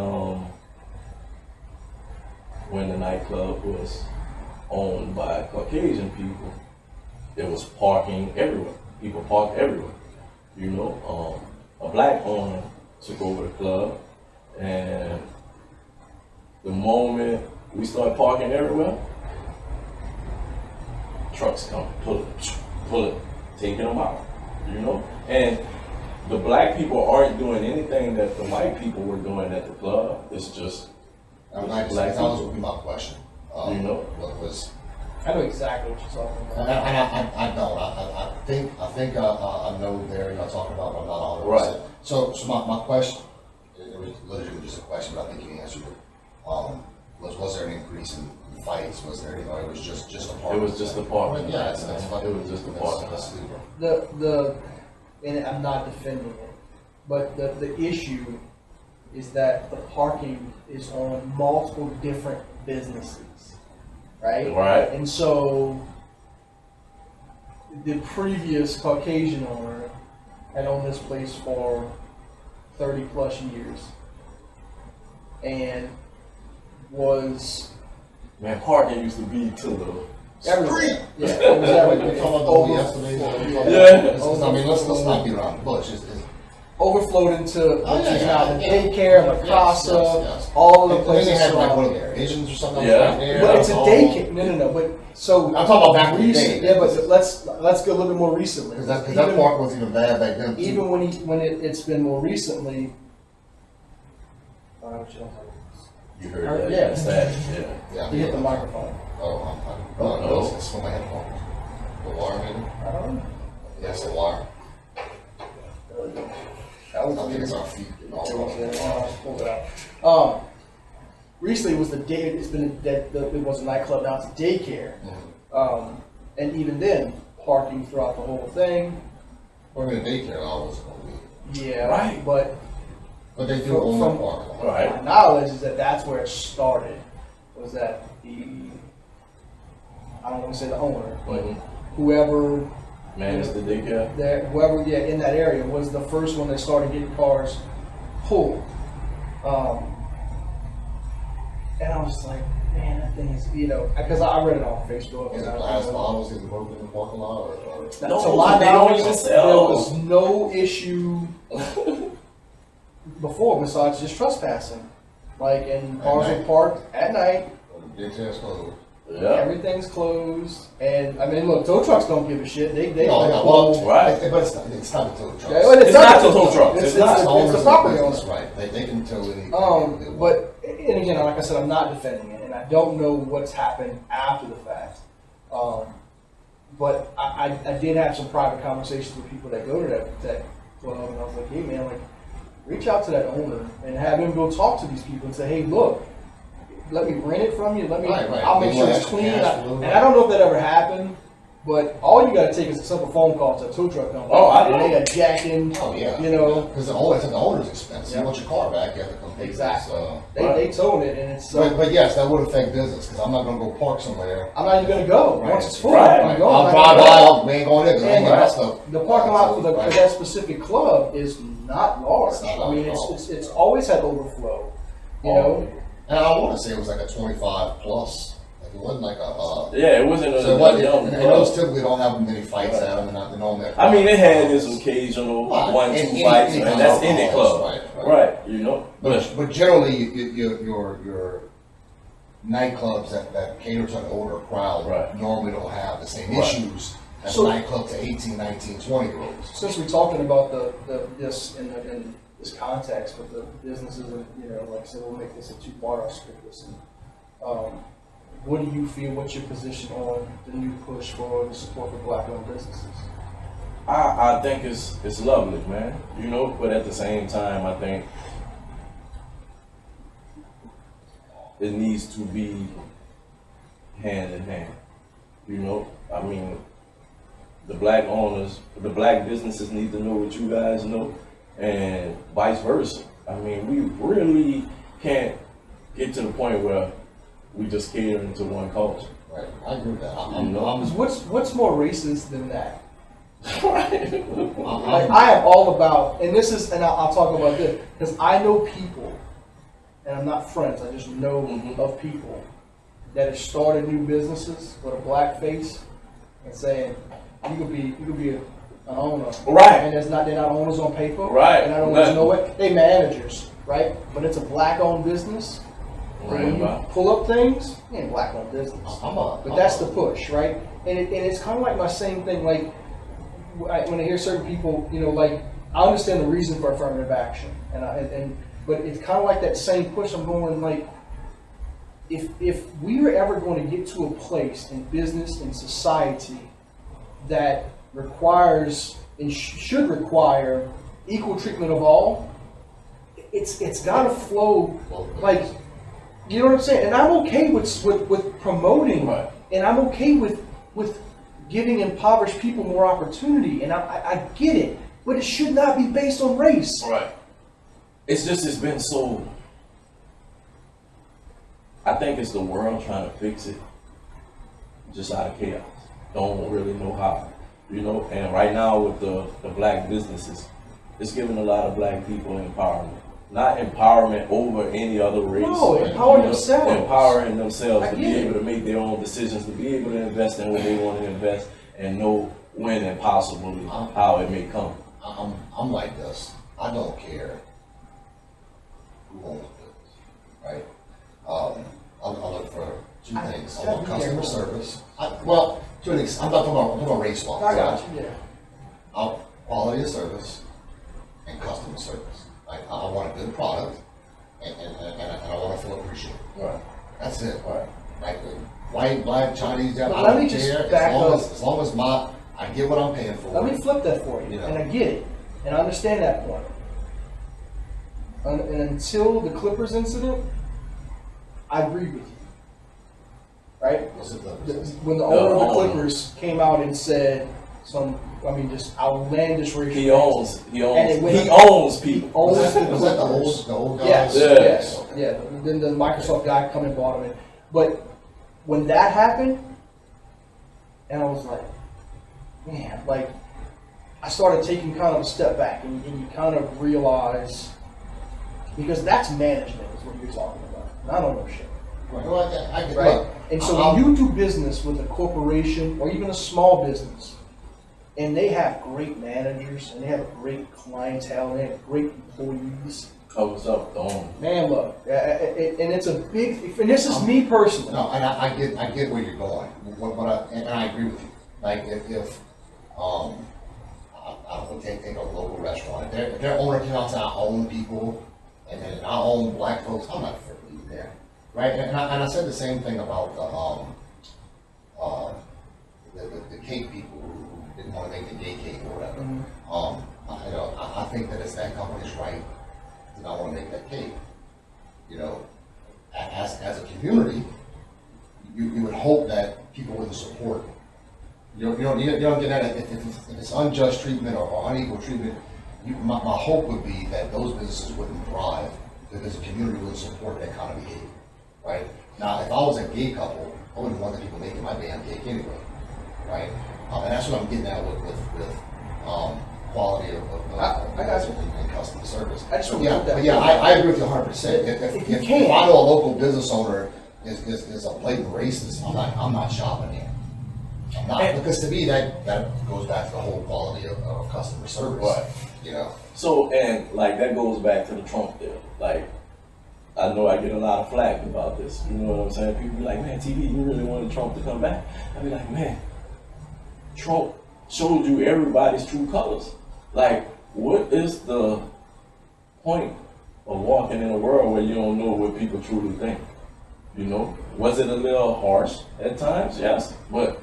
when the nightclub was owned by Caucasian people, there was parking everywhere. People parked everywhere. A black owner took over the club, and the moment we started parking everywhere, trucks come, pull it, taking them out, And the black people aren't doing anything that the white people were doing at the club. It's just That was my question. What was? I know exactly what you're talking about. I don't. I think I know there you're talking about, but I'm not 100%. Right. So my question, it was literally just a question, but I think you answered it. Was there an increase in fights? Was there, it was just a part? It was just a part. Yeah, that's fine. It was just a part. That's super. And I'm not defending it, but the issue is that the parking is on multiple different businesses, right? Right. And so the previous Caucasian owner had owned this place for 30 plus years and was Man, parking used to be to the everywhere. Yeah, it was everywhere. We talked about those yesterday. Yeah. I mean, let's not get around the bush. It's overflowed into Oh, yeah, which is yeah, now the yeah. daycare, La Yes, Casa, yes. all of the And then places they had like one of surrounding the there. Asians or something. Yeah. Right there. But it's a All- daycare. No. But so I'm talking about back in the recent- day. Yeah, but let's go a little bit more recently. Because that Even- park was even bad back then. too. even when it's been more recently. You heard that? Yeah. Yeah. You hit the microphone. No, it's for my headphones. The wire, maybe? I don't know. Yes, the wire. That was I think it's our feet. Getting all wrong. Pull it out. day, it's been that it was a nightclub, now it's a daycare. And even then, parking throughout the whole thing. Or in a daycare, always gonna be. Yeah, Right. But But they do own the parking lot. Right. my knowledge is that that's where it started. Was that I don't want to say the owner, but whoever Man, it's the daycare. whoever in that area was the first one that started getting cars pulled. And I was just like, man, that thing is, because I read it on Facebook. Is and it glass bottles that broken in the parking lot or? No, to my they don't knowledge, even there sell. was no issue before besides just trespassing. Like, and cars At were night. parked at night, Daycare's closed. Yeah. everything's closed, and I mean, look, tow trucks don't give a shit. They No, like, yeah, well, Right. But it's not the tow trucks. yeah, well, It's not the tow tow trucks. It's, It's not. it's the Owners of property business, owner. Right, they can tow anything. they want. But and again, like I said, I'm not defending it, and I don't know what's happened after the fact. But I did have some private conversations with people that go to that club, and I was like, hey man, like, reach out to that owner and have him go talk to these people and say, hey, look, let me rent it from you. Let me. Right. I'll make They sure want it's extra clean. cash for And them. I don't know if that ever happened, but all you got to take is a simple phone call to a tow truck company. Oh, I and know. they are jacking. Oh, yeah. Because Because the owner's expense. Yeah. You want your car back, you have to come pay this. exactly. They towed it, and it's. But yes, that would affect business, because I'm not gonna go park somewhere. I'm not even gonna go Right. once it's full. Right. I'm going. I'll drive by, we ain't going there, 'cause I ain't got that stuff. The parking lot for Right. that specific club is not large. It's not I mean, large. it's always had overflow. You Oh. know, And I wanna say it was like a 25 plus, like it wasn't like a, Yeah, it wasn't so a what, young and those club. typically don't have many fights at them, and not, they're normally. I mean, it had its occasional Right. 1-2 Any- fights, any and that's in the alcohol, club. right. Right, you know? But generally, your nightclubs that cater to an older crowd Right. normally don't have the same Right. issues as So- a nightclub to 18, 19, 20-year-olds. since we're talking about this in this context with the businesses, and like I said, we'll make this a two-part. I'll split this. What do you feel? What's your position on the new push for the support for Black-owned businesses? I think it's lovely, man. You know, but at the same time, I think it needs to be hand in hand. You know, I mean, the black owners, the black businesses need to know what you guys know, and vice versa. I mean, we really can't get to the point where we just cater into one culture. Right, I agree with that. Because what's more racist than that? Right. Like, I am all about, and this is, and I'll talk about this, because I know people, and I'm not friends, I just know of people that have started new businesses with a black face and saying, you could be an owner. Right. And they're not owners on paper. Right. And I don't Right. know it. They managers, right? But it's a black owned business. And Right, when you right. pull up things, it ain't black owned business. But that's the push, right? And it's kind of like my same thing. Like when I hear certain people, like I understand the reason for affirmative action, but it's kind of like that same push. I'm going like, if we were ever going to get to a place in business and society that requires and should require equal treatment of all, it's got to flow like. You know what I'm saying? And I'm okay with promoting, Right. and I'm okay with giving impoverished people more opportunity, and I get it, but it should not be based on race. Right. It's been so. I think it's the world trying to fix it, just out of chaos. Don't really know how, And right now with the black businesses, it's giving a lot of black people empowerment. Not empowerment over any other race. No, empowering themselves. Empowering themselves I to be get it. able to make their own decisions, to be able to invest in what they want to invest, and know when and possibly how it may come. I'm like this. I don't care who owns it, right? I look for two things. I want customer service. I'm not talking about race law. I got you. Yeah. Quality of service and customer service. I want a good product, and I want to feel appreciated. Right. That's it. Right. Like white, black, Chinese, Japanese. But I let don't me just care back up. as long as I get what I'm paying for. Let me flip that for you, Yeah. and I get it, and I understand that point. And until the Clippers incident, I agree with you. Right? What's it When the owner of the Clippers came out and said just outlandish racial He things. owns people. Owns Was the that the Clippers. old guys? Yes, Yes. yes, yeah. Then the Microsoft guy come and bought him. But when that happened, and I was like, man, like, I started taking kind of a step back, and you kind of realize, because that's management is what you're talking about. And I don't know shit. Right. Well, I get Right? look, And so I'll- when you do business with a corporation or even a small business, and they have great managers, and they have a great clientele, and they have great employees, Covers up the owner. man, look, and it's a big, and this is me personally. No, and I get where you're going. And I agree with you. Like if I don't take a local restaurant. If their owner came out to our own people and our own black folks, I'm not freaking eating there, right? And I said the same thing about the cake people who didn't want to make the gay cake or whatever. I think that it's that company's right to not want to make that cake. You know, as a community, you would hope that people wouldn't support. You don't get that if it's unjust treatment or unequal treatment. My hope would be that those businesses wouldn't thrive because the community would support that kind of behavior, right? Now, if I was a gay couple, I wouldn't want the people making my damn cake anyway, right? And that's what I'm getting at with quality of I got you. and customer service. I just So, want yeah, to put that but yeah, point out. I agree with you 100%. If you If can. I know a local business owner is a blatant racist, I'm not shopping there. I'm not, because to me that goes back to the whole quality of customer service. Right. You know. So, and like that goes back to the Trump deal. Like, I know I get a lot of flack about this. You know what I'm saying? People be like, man, TV, you really wanted Trump to come back? I be like, man, Trump showed you everybody's true colors. Like, what is the point of walking in a world where you don't know what people truly think? You know, was it a little harsh at times? Yes, but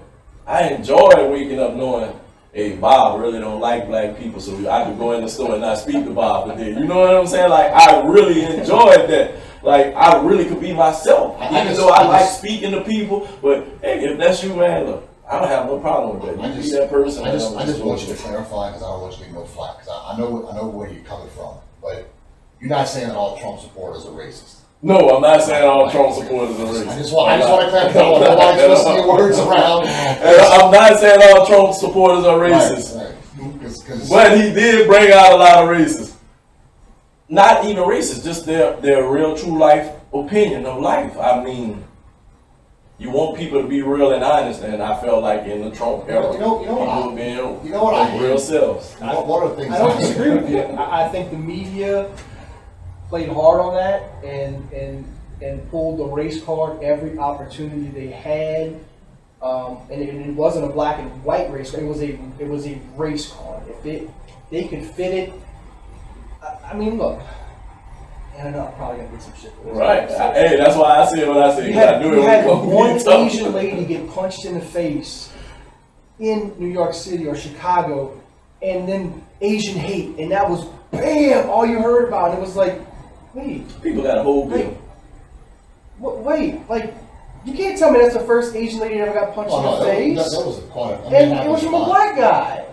I enjoy waking up knowing, hey, Bob really don't like black people, so I could go in the store and not speak to Bob. But then, you know what I'm saying? Like, I really enjoyed that. Like, I really could be myself, even though I like speaking to people. But hey, if that's you, man, look, I don't have no problem with that. You be that person. I just want you to clarify because I don't want you to get no flack because I know where you're coming from, but you're not saying that all Trump supporters are racist. No, I'm not saying all Trump supporters are racist. I just want to clarify. Nobody twisting your words around. I'm not saying all Trump supporters are racist. Right. But he did bring out a lot of racists. Not even racist, just their real true life opinion of life. I mean, you want people to be real and honest, and I felt like in the Trump era, people being real selves. One of the things I don't disagree with you. I think the media played hard on that and pulled the race card every opportunity they had. And it wasn't a black and white race card. It was a race card. If they could fit it, I mean, look. And I know I'm probably gonna get some shit. For this. Right. Hey, that's why I said what I said. You I knew had it was one gonna be tough. Asian lady get punched in the face in New York City or Chicago, and then Asian hate, and that was bam, all you heard about. And it was like, wait, People got a whole bill. wait, like you can't tell me that's the first Asian lady that ever got punched in the face, That was a quite. and it was from a black guy,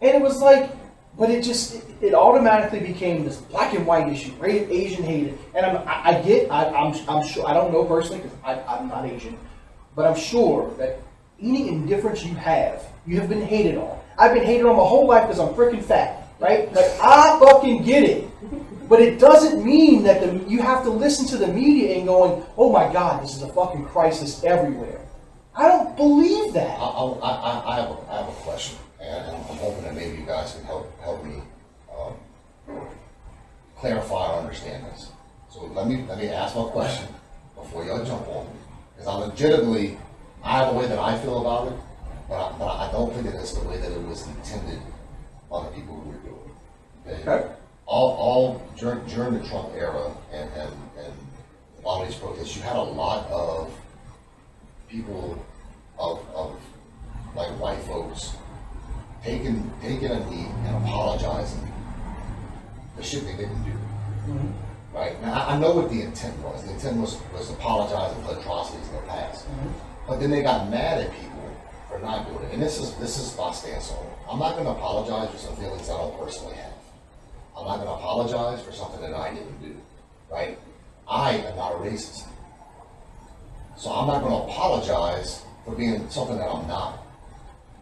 and it was like, but it automatically became this black and white issue, right? Asian hated, and I'm sure, I don't know personally because I'm not Asian, but I'm sure that any indifference you have been hated on. I've been hated on my whole life because I'm freaking fat, right? Like I fucking get it, but it doesn't mean that you have to listen to the media and going, oh my God, this is a fucking crisis everywhere. I don't believe that. I have a question, and I'm hoping that maybe you guys can help me clarify or understand this. So let me ask my question before y'all jump on me, because I have a way that I feel about it, but I don't think that it's the way that it was intended by the people who were doing it. Okay. All during the Trump era and a lot of these protests, you had a lot of people of like white folks taking a knee and apologizing for shit they didn't do. right? Now, I know what the intent was. The intent was apologizing for atrocities in the past. But then they got mad at people for not doing it. And this is my stance on it. I'm not going to apologize for some feelings I don't personally have. I'm not going to apologize for something that I didn't do, right? I am not a racist. So I'm not going to apologize for being something that I'm not.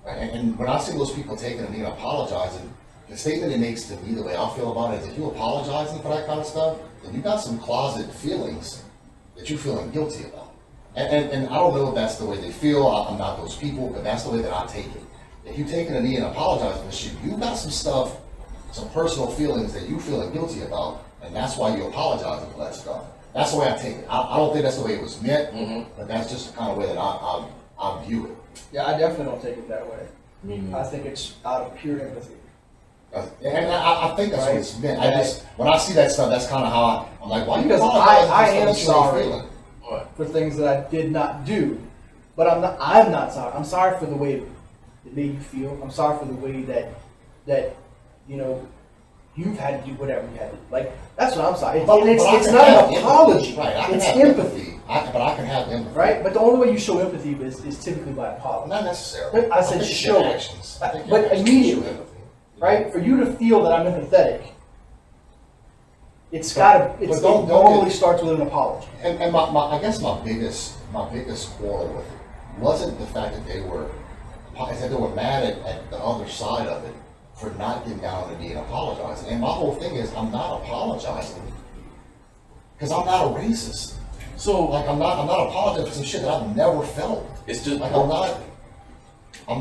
Right? And when I see those people taking a knee and apologizing, the statement it makes to me, the way I feel about it, is if you're apologizing for that kind of stuff, then you got some closet feelings that you're feeling guilty about. And I don't know if that's the way they feel. I'm not those people, but that's the way that I take it. If you're taking a knee and apologizing for shit, you got some stuff, some personal feelings that you feeling guilty about, and that's why you're apologizing for that stuff. That's the way I take it. I don't think that's the way it was meant, but that's just the kind of way that I view it. Yeah, I definitely don't take it that way. I think it's out of pure empathy. And I think that's what it's meant. I just, when I see that stuff, that's kind of how I'm like, why you Because apologizing I for am something you ain't sorry feeling? for things that I did not do, but I'm not sorry. I'm sorry for the way it made you feel. I'm sorry for the way that you know you've had to do whatever you had to do. Like, that's what I'm sorry. But It's I can not have an apology. Right, I can It's have empathy. But I can have empathy. Right? But the only way you show empathy is typically by apology. Not necessarily. But I said think show. your actions. I think But your actions immediately, show empathy. Right? For you to feel that I'm empathetic, it's gotta, but it don't normally get- starts with an apology. And I guess my biggest quarrel with it wasn't the fact that they were mad at the other side of it for not getting down on the knee and apologizing. And my whole thing is, I'm not apologizing because I'm not a racist. So Like I'm not apologizing for some shit that I've never felt. it's just Like I'm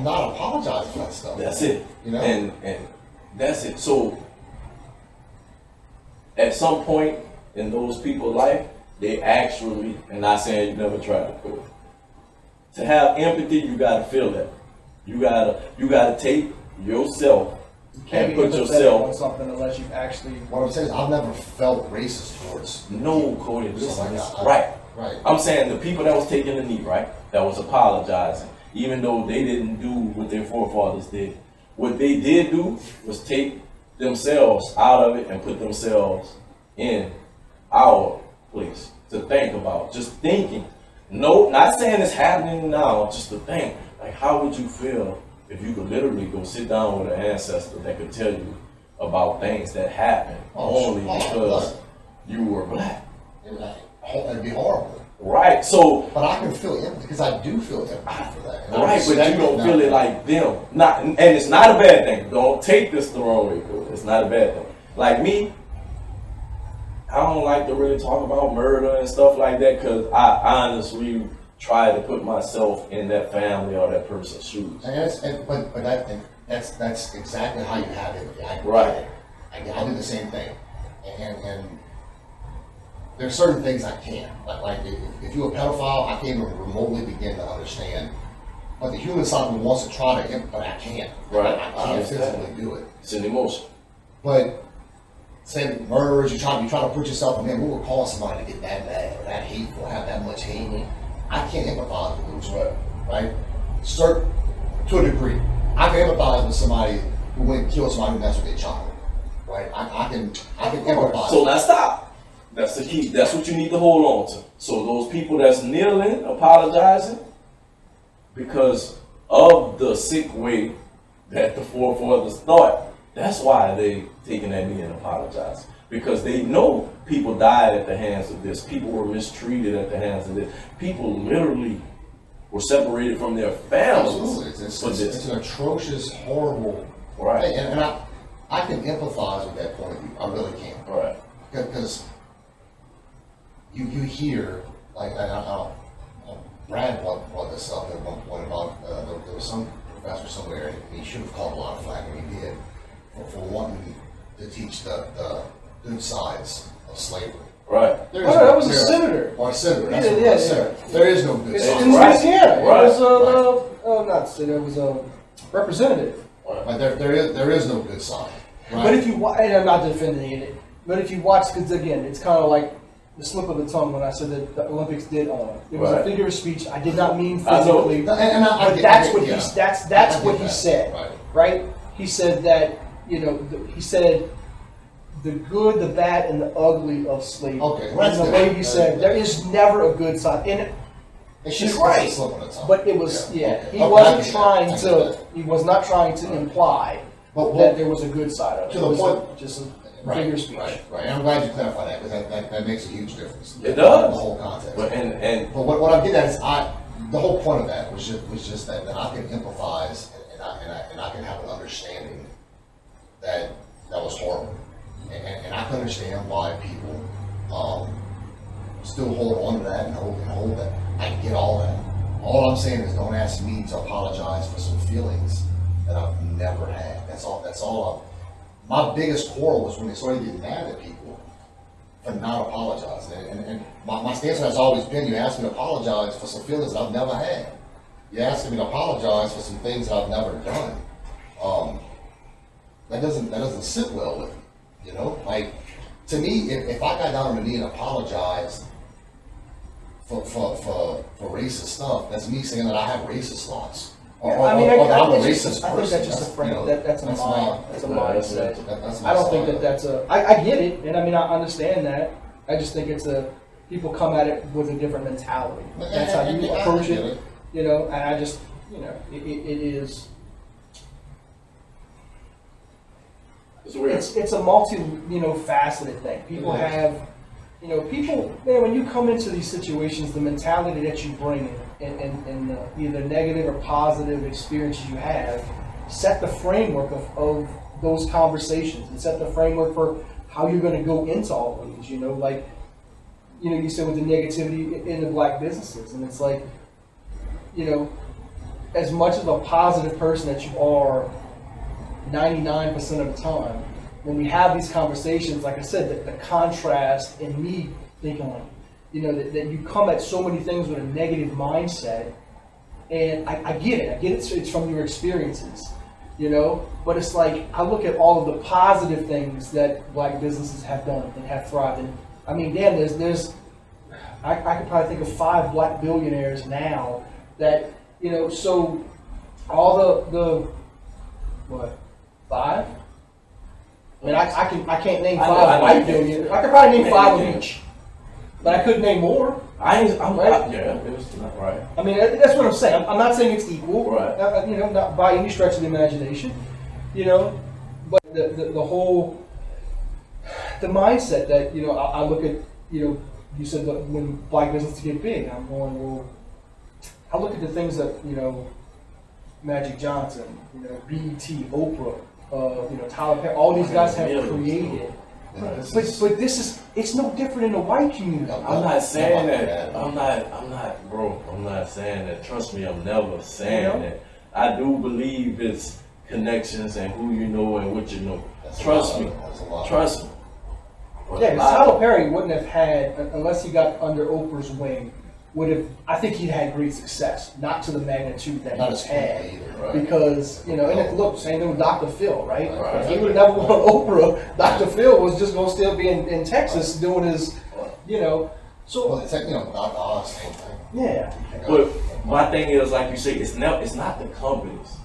not apologizing for that stuff. that's it. You know? And that's it. So at some point in those people's life, they actually, and not saying you never tried to quit. To have empathy, you gotta feel that. You gotta take yourself You can't and be put empathetic yourself. on something unless you've actually. What I'm saying is I've never felt racist towards No, Cody, Just listen, like listen. I- Right. Right. I'm saying the people that was taking the knee, right, that was apologizing, even though they didn't do what their forefathers did. What they did do was take themselves out of it and put themselves in our place to think about. Just thinking. No, not saying it's happening now, just to think. Like, how would you feel if you could literally go sit down with an ancestor that could tell you about things that happened only because you were black? It'd be horrible. Right, so But I can feel empathy because I do feel empathy for that. And I right, but respect you don't it feel now. it like them. Not, and it's not a bad thing. Don't take this the wrong way, Cody. It's not a bad thing. Like me, I don't like to really talk about murder and stuff like that because I honestly try to put myself in that family or that person's shoes. And that's exactly how you have it. Right. I do the same thing. And there's certain things I can't. Like if you're a pedophile, I can't even remotely begin to understand. But the human side of me wants to try to, but I can't. Right. I I can't understand. physically do it. It's an emotion. But say murderers, you try to put yourself in there. What would cause somebody to get that bad or that hateful, have that much hate? I can't empathize with those, right? Certain to a degree, I can empathize with somebody who went and killed somebody who messed with their child, right? I can empathize. So now stop. That's the key. That's what you need to hold on to. So those people that's kneeling, apologizing, because of the sick way that the forefathers thought, that's why they taking that knee and apologizing. Because they know people died at the hands of this. People were mistreated at the hands of this. People literally were separated from their families. Absolutely, for this. it's an atrocious, horrible Right. thing, and I can empathize with that point of view. I really can. Right. Because you hear, like, Brad brought this up at one point about there was some professor somewhere, and he should have called a lot of flack, and he did, for wanting to teach the good sides of slavery. Right. There Oh, is that was a there- senator. Or a senator, that's Yeah, what yeah, I said. There is no good It's side. in Right. Louisiana. Right. It was not senator. It was a representative. Like, there is no good side. Right? But if you watch, and I'm not defending it, but if you watch, because again, it's kind of like the slip of the tongue when I said that the Olympics did on. It was a Right. figure of speech. I did not mean I know. physically. And I But get- that's I what get- he yeah. that's I what get he that. said, Right. right? He said that he said the good, the bad, and the ugly of slavery. Okay, well, and that's the good. way you said, there is never a good side. And It's right. it's a slip of the tongue. but it was, yeah, okay. he Okay, wasn't I get trying that. I to, get he was not trying to imply But that there was a good side of it. To It the was point- just a that. figure Right, speech. right. And I'm glad you clarified that, because that makes a huge difference. It does. The whole context. But and But what I'm getting at is the whole point of that was just that I can empathize and I can have an understanding that was horrible. And I can understand why people still hold on to that and hold that. I get all that. All I'm saying is don't ask me to apologize for some feelings that I've never had. That's all. My biggest quarrel was when they started getting mad at people for not apologizing. And my stance has always been, you ask me to apologize for some feelings that I've never had. You're asking me to apologize for some things that I've never done. That doesn't sit well with me. You know, like, to me, if I got down on my knee and apologized for racist stuff, that's me saying that I have racist thoughts. Or I mean, that I'm a I think racist that's person. just a frame. You know, That's a that's mind. That's a mindset. that's my I don't think side. that that's a. I get it, and I mean I understand that. I just think it's a. People come at it with a different mentality. That's how you I approach get it. You know, and I just, you know, it is. it's weird. It's a faceted thing. People It is. have, man, when you come into these situations, the mentality that you bring in either negative or positive experiences you have, set the framework of those conversations and set the framework for how you're going to go into all of these, you said with the negativity in the black businesses, and it's like, as much of a positive person that you are 99% of the time, when we have these conversations, like I said, the contrast in me thinking like, that you come at so many things with a negative mindset, and I get it. It's from your experiences, but it's like, I look at all of the positive things that black businesses have done and have thrived. And I mean, damn, I could probably think of 5 black billionaires now that, so all the what, 5? I mean, I can't name 5 I know white you can. billionaires. I could probably name Man, 5 you of can. each, but I couldn't name more. Yeah, it's not right. I mean, that's what I'm saying. I'm not saying it's equal, Right. Not by any stretch of the imagination, but the whole, the mindset that, I look at, you said that when black businesses get big, I'm going, well, I look at the things that, Magic Johnson, BET, Oprah, Tyler Perry, all these guys have created. But it's no different in the white community. I'm not saying that. I'm not, bro. I'm not saying that. Trust me, I'm never saying that. I do believe it's connections and who you know and what you know. Trust me. Trust me. But Yeah, a because lot Tyler of- Perry wouldn't have had, unless he got under Oprah's wing, I think he'd had great success, not to the magnitude that Not he's as had. quickly either, right? Because, and look, same thing with Dr. Phil, right? Right. If he would have never won Oprah, Dr. Phil was just going to still be in Texas doing his, Well, so, it's like, not the same thing. yeah. But my thing is, like you say, it's not the companies,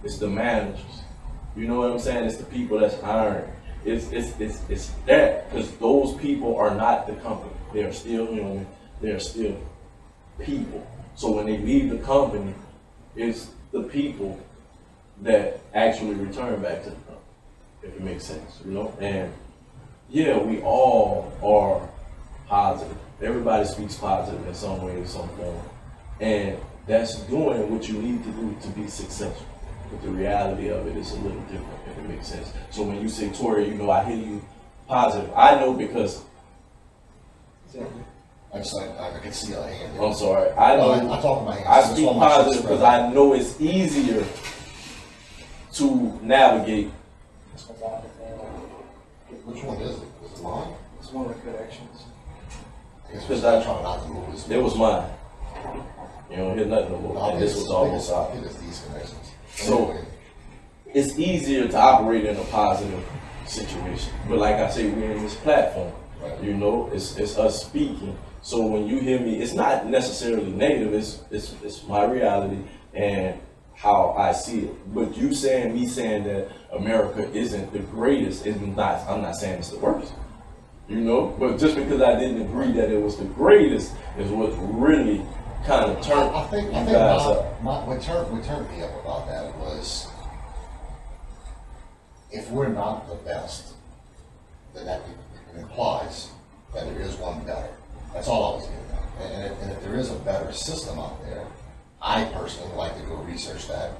it's the managers. You know what I'm saying? It's the people that's hiring. It's that, because those people are not the company. They are still human. They are still people. So when they leave the company, it's the people that actually return back to the company, if it makes sense, And yeah, we all are positive. Everybody speaks positive in some way or some form. And that's doing what you need to do to be successful. But the reality of it is a little different, if it makes sense. So when you say, Tori, I hear you positive. I know because, I can see a hand. I'm sorry, I know. I talk about hands. I That's speak why my shit's positive because spread. I know it's easier to navigate. Which one is it? Is it mine? It's one of the connections. I guess Because we're trying not to move this. It was mine. You don't hear nothing no more. And this was almost I out. think it's these connections. So- Anyway, It's easier to operate in a positive situation. But like I say, we're in this platform. Right. It's us speaking. So when you hear me, it's not necessarily negative. It's my reality. And how I see it. But you saying, me saying that America isn't the greatest is not, I'm not saying it's the worst. You know, but just because I didn't agree that it was the greatest is what really kind of turned I think you guys up. what turned me up about that was, if we're not the best, then that implies that there is one better. That's all I was getting at. And if there is a better system out there, I personally would like to go research that,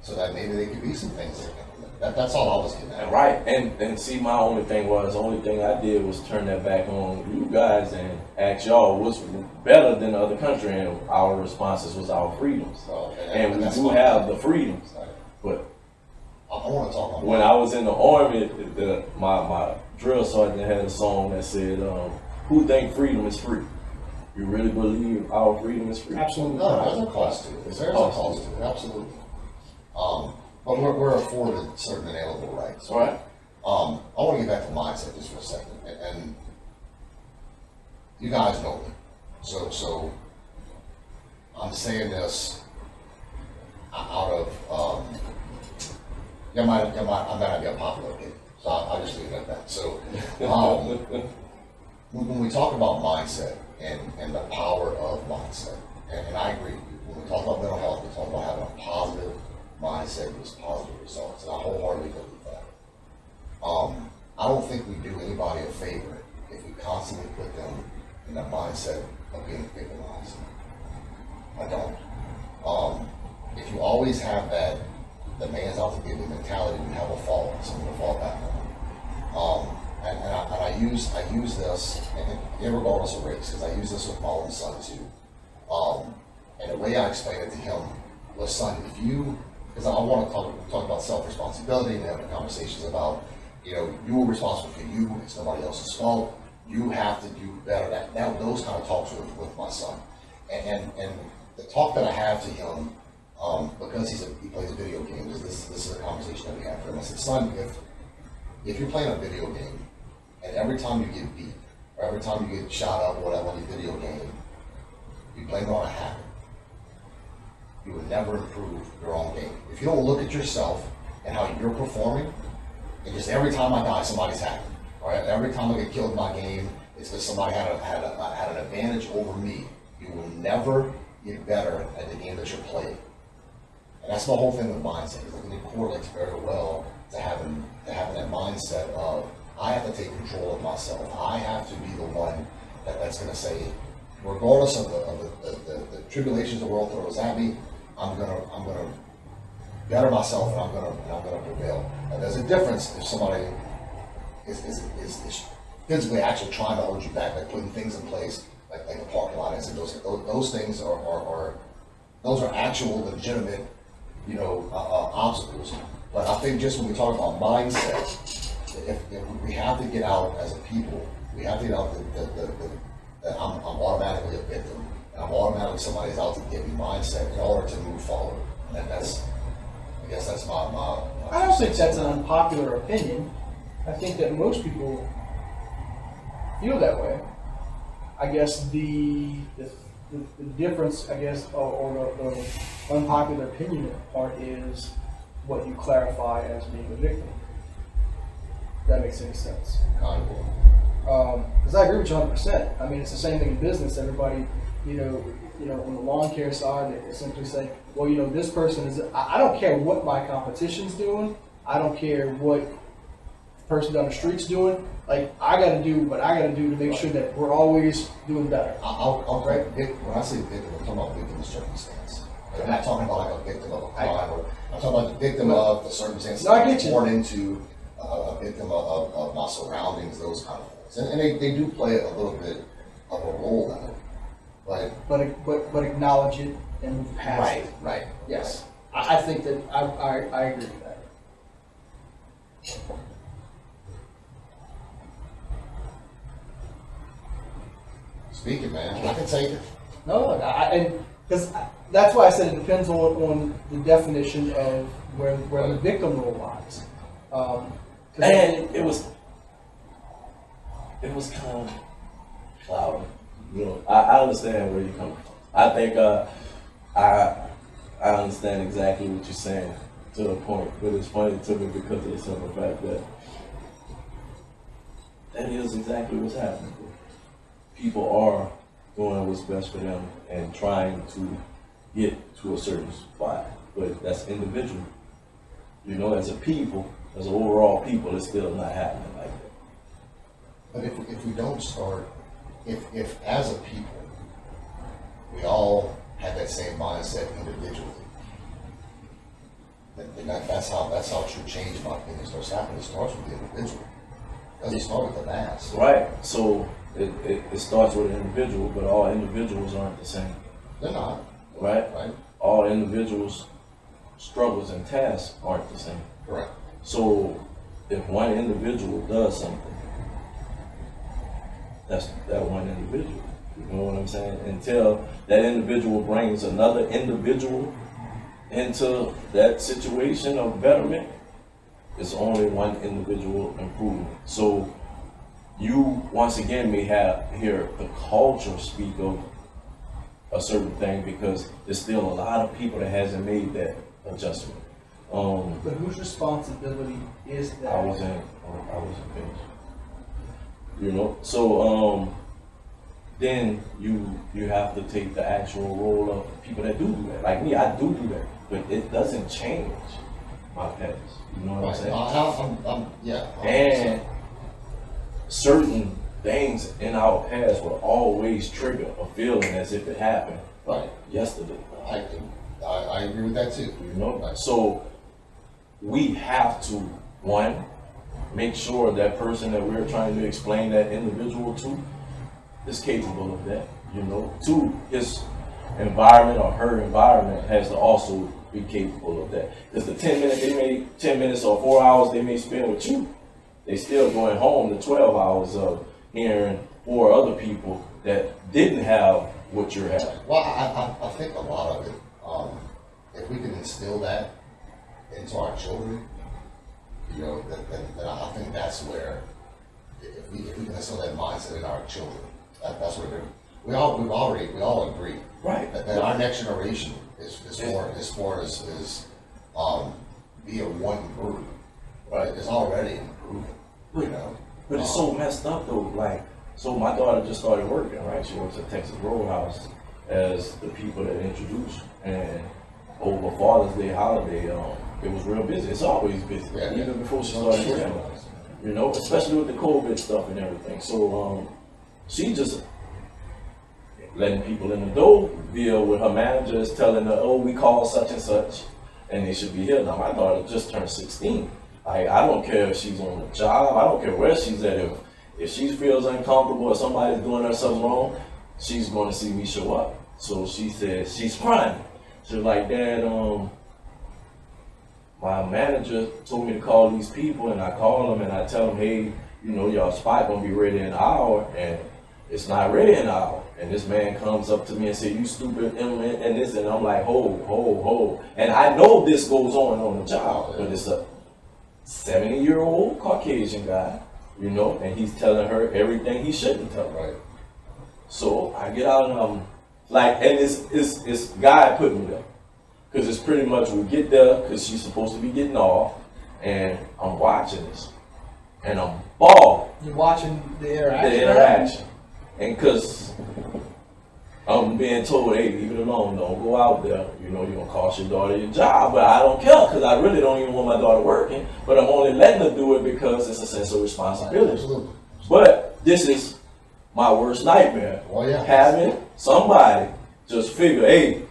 so that maybe there could be some things that can implement. That's all I was getting at. Right, and see, my only thing was, the only thing I did was turn that back on you guys and ask y'all what's better than the other country, and our responses was our freedoms. So, And we that's do fine. have the freedoms, Right. but I want to talk about when I was in the army, my drill sergeant had a song that said, "Who think freedom is free? You really believe our freedom is free?" Absolutely. No, there's a cost to it. There's There's a a cost cost to it, absolutely. But we're afforded certain inalienable rights. All right. I want to get back to mindset just for a second, and you guys know me, so I'm saying this out of I might not be a popular opinion, so I'll just leave it at that. So when we talk about mindset and the power of mindset, and I agree, when we talk about mental health, we talk about having a positive mindset gives positive results, and I wholeheartedly believe that. I don't think we do anybody a favor if we constantly put them in the mindset of being victimized. I don't. If you always have that, the man's out to give you mentality, you have a fall, something to fall back on. And I use this, and regardless of race, because I use this with my own son too. And the way I explain it to him was, son, if you, because I want to talk about self-responsibility and having conversations about, you were responsible for you, it's nobody else's fault, you have to do better. That those kind of talks with my son. And the talk that I have to him, because he plays video games, this is a conversation that we have for him. I said, son, if you're playing a video game, and every time you get beat, or every time you get shot up, or whatever on your video game, you blame it on a habit, you will never improve your own game. If you don't look at yourself and how you're performing, and just every time I die, somebody's happy. All right, every time I get killed in my game, it's because somebody had an advantage over me. You will never get better at the game that you're playing. And that's the whole thing with mindset. I think it correlates very well to having that mindset of, I have to take control of myself. I have to be the one that's going to say, regardless of the tribulations the world throws at me, I'm gonna better myself, and I'm gonna prevail. And there's a difference if somebody is physically actually trying to hold you back, like putting things in place, like a parking lot, and those things are actual legitimate, obstacles. But I think just when we talk about mindset, if we have to get out as a people, we have to get out that I'm automatically a victim, and I'm automatically somebody's out to get me mindset in order to move forward. And I guess that's my I don't think that's an unpopular opinion. I think that most people feel that way. I guess the difference, I guess, or the unpopular opinion part is what you clarify as being a victim. If that makes any sense. kind of. Because I agree with you 100%. I mean, it's the same thing in business. Everybody, on the lawn care side, they simply say, well, this person is, I don't care what my competition's doing. I don't care what the person down the street's doing. Like, I got to do what I got to do to make sure that we're always doing better. I'll when I say victim, I'm talking about victim of circumstance. Like, I'm not talking about like a victim of a crime, or I'm talking about the victim of the circumstance No, I that get I'm you. born into, a victim of my surroundings, those kind of things. And they do play a little bit of a role in it. But acknowledge it and move past it. Right. Yes. I think that I agree with that. Speaking, man, I can take it. No, and because that's why I said it depends on the definition of where the victim role lies. And it was kind of cloudy. I understand where you're coming from. I think I understand exactly what you're saying to a point, but it's funny to me because of the simple fact that that is exactly what's happening. People are doing what's best for them and trying to get to a certain spot, but that's individual. You know, as a people, as an overall people, it's still not happening like that. But if we don't start, if as a people, we all have that same mindset individually, then that's how true change, in my opinion, starts happening. It starts with the individual. It doesn't start with the mass. Right. So it starts with an individual, but all individuals aren't the same. They're not. Right? Right? All individuals' struggles and tasks aren't the same. Correct. So if one individual does something, that's that one individual. You know what I'm saying? Until that individual brings another individual into that situation of betterment, it's only one individual improvement. So you once again may hear the culture speak of a certain thing because there's still a lot of people that hasn't made that adjustment. But whose responsibility is that? I wasn't finished. You know, so then you have to take the actual role of people that do that. Like me, I do that, but it doesn't change my past. You know what I'm saying? And certain things in our past will always trigger a feeling as if it happened yesterday. I agree with that too. You know, so we have to, one, make sure that person that we're trying to explain that individual to is capable of that. You know, two, his environment or her environment has to also be capable of that. Because the 10 minutes or 4 hours they may spend with you, they still going home to 12 hours of hearing 4 other people that didn't have what you're having. Well, I think a lot of it, if we can instill that into our children, you know, then I think that's where, if we can instill that mindset in our children, that's where we all agree, Right. That our next generation is be a one group, Right. It's already improving, you know. But it's so messed up though. Like, so my daughter just started working, right? She works at Texas Roadhouse as the people that introduced, and over Father's Day holiday, it was real busy. It's always busy, even before she started working. You know, especially with the COVID stuff and everything. So she just letting people in the door deal with her managers, telling her, "Oh, we called such and such, and they should be here." Now my daughter just turned 16. I don't care if she's on the job. I don't care where she's at. If she feels uncomfortable or somebody's doing her something wrong, she's going to see me show up. So she said, she's crying. She's like, "Dad, my manager told me to call these people," and I call them and I tell them, "Hey, you know, y'all spot gonna be ready in an hour," and it's not ready in an hour. And this man comes up to me and say, "You stupid," and this, and I'm like, "Ho. And I know this goes on the job, but it's a 70-year-old Caucasian guy, you know, and he's telling her everything he shouldn't tell her. Right. So I get out and and it's God put me there. Because it's pretty much we get there because she's supposed to be getting off, and I'm watching this. And I'm bawling. You're watching the interaction. The interaction. And because I'm being told, "Hey, leave it alone, don't go out there. You know, you're going to cost your daughter your job." But I don't care because I really don't even want my daughter working. But I'm only letting her do it because it's a sense of responsibility. Absolutely. But this is my worst nightmare. Oh, yeah. Having somebody just figure, "Hey,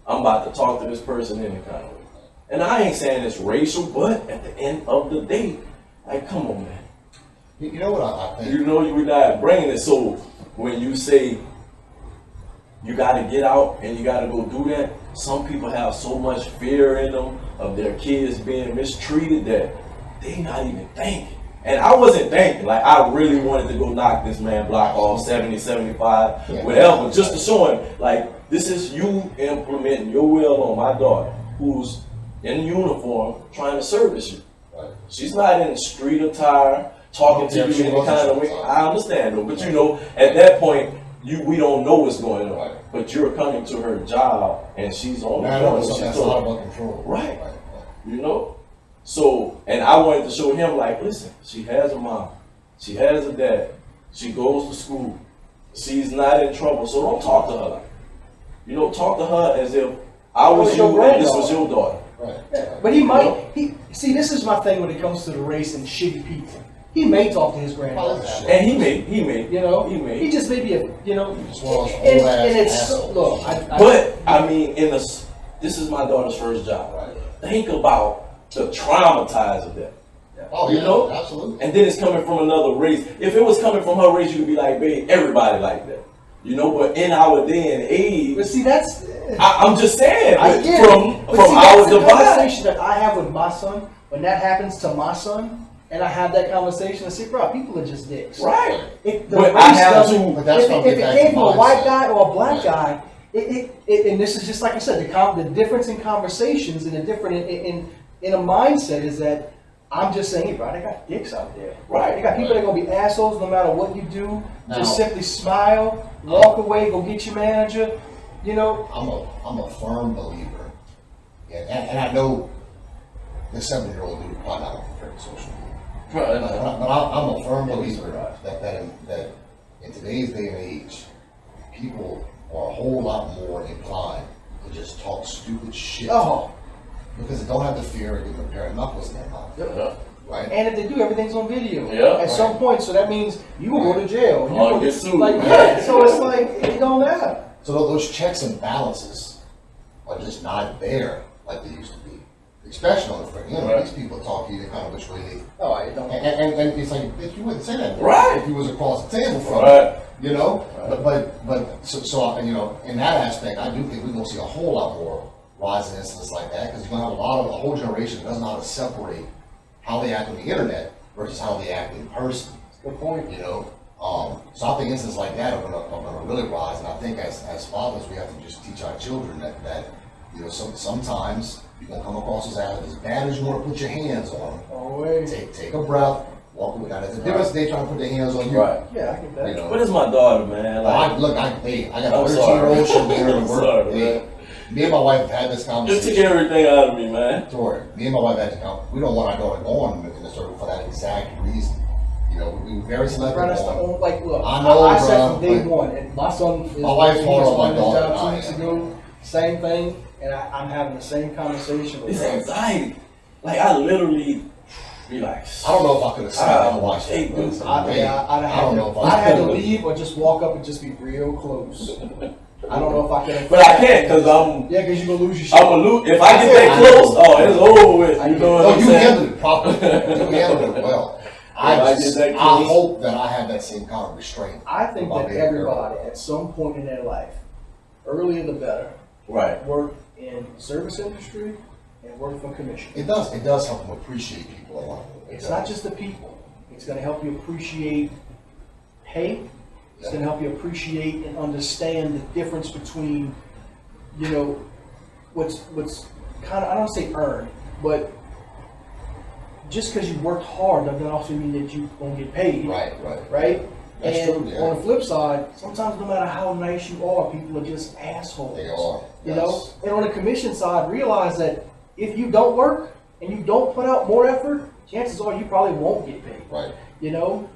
I'm about to talk to this person any kind of way." And I ain't saying it's racial, but at the end of the day, like, come on, man. You know what I think? You know you're not bringing it. So when you say you got to get out and you got to go do that, some people have so much fear in them of their kids being mistreated that they not even thinking. And I wasn't thinking. Like, I really wanted to go knock this man block off 70, 75, whatever, just to show him, like, this is you implementing your will on my daughter, who's in uniform trying to service you. Right. She's not in street attire talking to you in any kind of way. I understand though, but you know, at that point, we don't know what's going on. Right. But you're coming to her job and she's on the Now, phone. that's She's that's talking. out of our control. Right. You know? So, and I wanted to show him, like, listen, she has a mom, she has a dad, she goes to school, she's not in trouble, so don't talk to her like that. You know, talk to her as if I was It's your you and this granddaughter. was your daughter. Right. But he might, see, this is my thing when it comes to the race and shitty people. He may talk to his granddaughter. Shit. And he may, You know, he may. he just may be a, you know, Just one of those and, old-ass and it's assholes. look, But, I mean, this is my daughter's first job. Right. Think about the traumatize of that. Oh, You yeah, know? absolutely. And then it's coming from another race. If it was coming from her race, you would be like, babe, everybody like that. You know, but in our day and age, but see, that's, I'm just saying, I but get it. from But see, our that's the divide. conversation that I have with my son, when that happens to my son, and I have that conversation, I say, bro, people are just dicks. Right. The But race I have doesn't- to- But that's if gonna it, get if it back came to from a white mindset. guy or a black Right. guy, and this is just like I said, the difference in conversations and the different in a mindset is that I'm just saying, hey, bro, they got dicks out there. Right. They got people that are gonna be assholes no matter what you do. Now- Just simply smile, walk away, go get your manager. You know, I'm a firm believer, and I know the 7-year-old dude probably not on freaking social media, but I'm a firm believer that in today's day and age, people are a whole lot more inclined to just talk stupid shit oh, because they don't have the fear of getting a pair of knuckles in their mouth, Yeah. right? and if they do, everything's on video. Yeah. At some point, so that means you will go to jail. You Or will- get sued. Like, yeah. So it's like it don't matter. So those checks and balances are just not there like they used to be, especially on the front. You know, Right. these people talk either kind of which way they. Oh, I don't. And it's like, bitch, you wouldn't say that. Right. If you was across the table from Right. you know? So, you know, in that aspect, I do think we're gonna see a whole lot more rise in instances like that, because you're gonna have a whole generation that doesn't know how to separate how they act on the internet versus how they act in person, Good point. you know? So I think instances like that are gonna really rise, and I think as fathers, we have to just teach our children that you know, sometimes you're gonna come across as bad as you wanna put your hands on them. Always. Take a breath, walk away. Now, there's a difference they trying to put their hands on you. Right. Yeah, I get that. You know. But it's my daughter, man. Like, I got I'm a sorry. 13-year-old. She'll be here to I'm work. sorry, Hey, man. me and my wife have had this just conversation. took everything out of me, man. Tori, me and my wife had to come. We don't want our daughter going in the circle for that exact reason. You know, we were very selective Bro, that's the on. only, like, look, I know, I said bro, from day but- one, and my son is My wife told her on my his daughter job and 2 I weeks am. ago, same thing, and I'm having the same conversation with It's her. anxiety. Like, I literally be like, I don't know if I could have sat down and watched hate that. this. I don't know if I had to could. leave or just walk up and just be real close. I don't know if I could. But I can't, because I'm Yeah, because you're gonna lose your shit. a loot. If I get that close, oh, it's over with. You know what No, I'm you saying? handled it properly. You handled it well. I get that I close. hope that I have that same kind of restraint. I think about that being everybody, careful. at some point in their life, earlier the better, Right. work in service industry and work for commission. It does help them appreciate people a lot. It's not just the people. It's gonna help you appreciate pay. It's gonna help you appreciate and understand the difference between, you know, what's kind of, I don't say earned, but just because you worked hard doesn't also mean that you won't get paid. Right. Right? That's And true, yeah. on the flip side, sometimes no matter how nice you are, people are just assholes. They are. You Yes. know? And on the commission side, realize that if you don't work and you don't put out more effort, chances are you probably won't get paid. Right. You know?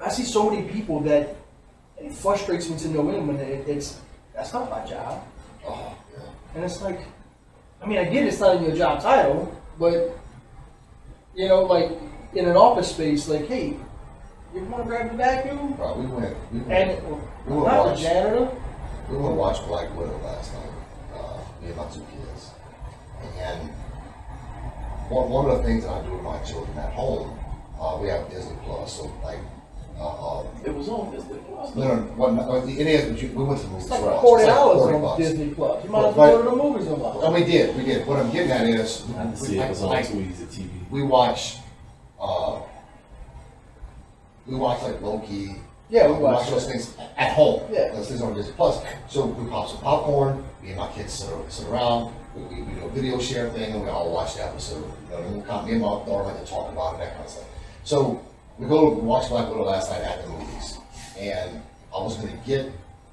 I see so many people that it frustrates me to no end when it's that's not my job. Oh, yeah. And it's like, I mean, I get it's not in your job title, but, you know, like, in an office space, like, hey, you want to grab the vacuum? Right. We went And we went not the watch. janitor. We went to watch Black Widow last night. Me and my 2 kids. And one of the things that I do with my children at home, we have Disney Plus, so like. It was on Disney Plus. It is, but we went to the movies. It's like right? $40 It's like on $40. Disney Plus. You might as Right. well go to the movies and watch. And we did. What I'm getting at is, I had to see it was on too easy TV. we watch like Loki. Yeah, we we watch watch those that. things at home. Yeah. Those things on Disney Plus. So we pop some popcorn. Me and my kids sit around. We do a video share thing, and we all watch the episode. You know, and me and my daughter like to talk about it, that kind of stuff. So we watch Black Widow last night at the movies, and I was going to get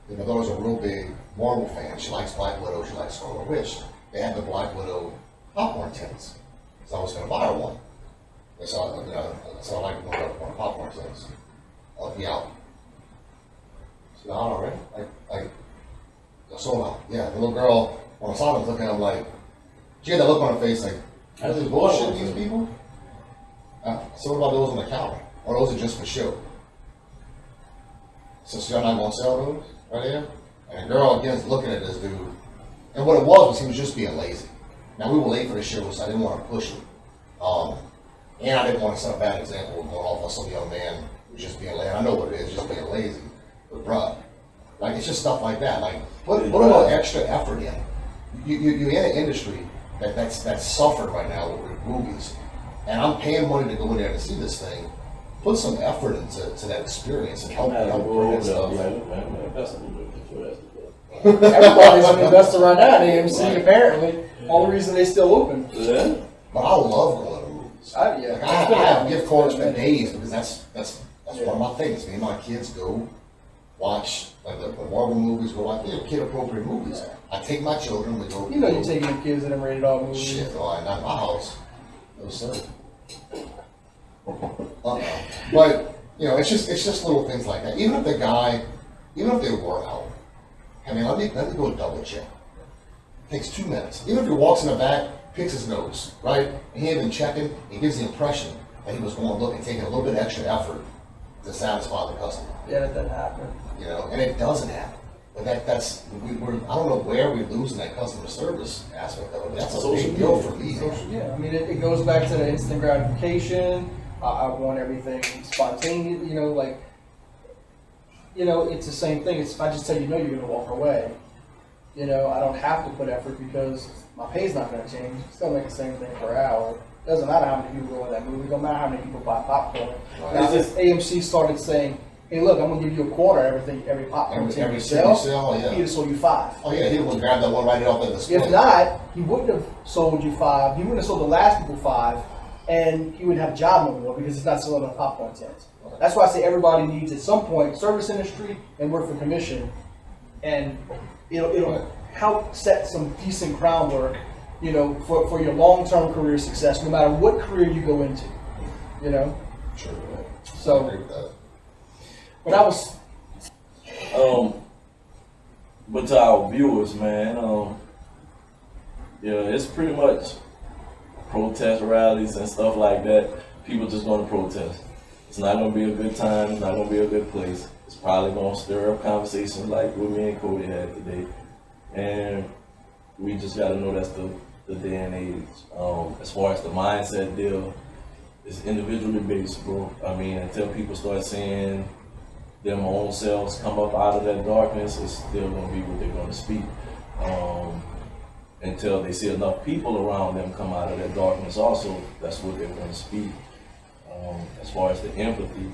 My daughter's a real big Marvel fan. She likes Black Widow. She likes Scarlet Witch. They had the Black Widow popcorn tins. So I was going to buy her one. And so, so I like one of the popcorn tins. Help me out. She said, all right. So, yeah, the little girl on the side was looking at him like, she had that look on her face like, are they bullshitting these people? So what about those on the counter? Or those are just for show? So y'all not gonna sell those right there? And the girl again is looking at this dude. And what it was he was just being lazy. Now we were late for the show, so I didn't want to push him. And I didn't want to set a bad example of going off on some young man who's just being lazy. I know what it is, just being lazy. But bruh, like it's just stuff like that. Like put a little extra effort in. You're in an industry that's suffered right now with movies. And I'm paying money to go in there to see this thing. Put some effort into that experience and help bring that stuff. Everybody's an investor right now in AMC, apparently. All the reason they still open. Yeah. But I love going to movies. Yeah. Like, I have gift cards for days because that's one of my things. Me and my kids go watch like the Marvel movies, go like kid appropriate movies. I take my children, we go. You know you're taking your kids to them rated R movies. Shit, not in my house. No sir. But it's just little things like that. Even if they were out, I mean, let me go double check. It takes 2 minutes. Even if he walks in the back, picks his nose, right? And he ain't been checking, he gives the impression that he was going to look and taking a little bit extra effort to satisfy the customer. Yeah, that doesn't happen. And it doesn't happen. But we're I don't know where we're losing that customer service aspect of it. That's a big deal for me. Yeah, I mean, it goes back to the instant gratification. I want everything spontaneous, it's the same thing. If I just tell you no, you're going to walk away. I don't have to put effort because my pay's not going to change. It's still make the same thing per hour. Doesn't matter how many people go in that movie. Don't matter how many people buy popcorn. Right. Now, if AMC started saying, hey, look, I'm going to give you a quarter every popcorn tin you sell, yeah. he'd have sold you 5. Oh yeah, he would grab that one right off the display. If not, he wouldn't have sold you 5. He wouldn't have sold the last people 5, and he wouldn't have a job no more because he's not selling on popcorn tins. That's why I say everybody needs at some point service industry and work for commission, and it'll help set some decent groundwork, for your long-term career success, no matter what career you go into. Sure. So, I agree with that. but I was. But to our viewers, man, it's pretty much protest rallies and stuff like that. People just going to protest. It's not going to be a good time. It's not going to be a good place. It's probably going to stir up conversations like what me and Cody had today. And we just got to know that's the day and age. As far as the mindset deal, it's individually based, bro. I mean, until people start seeing their own selves come up out of that darkness, it's still going to be what they're going to speak. Until they see enough people around them come out of that darkness also, that's what they're going to speak. As far as the empathy,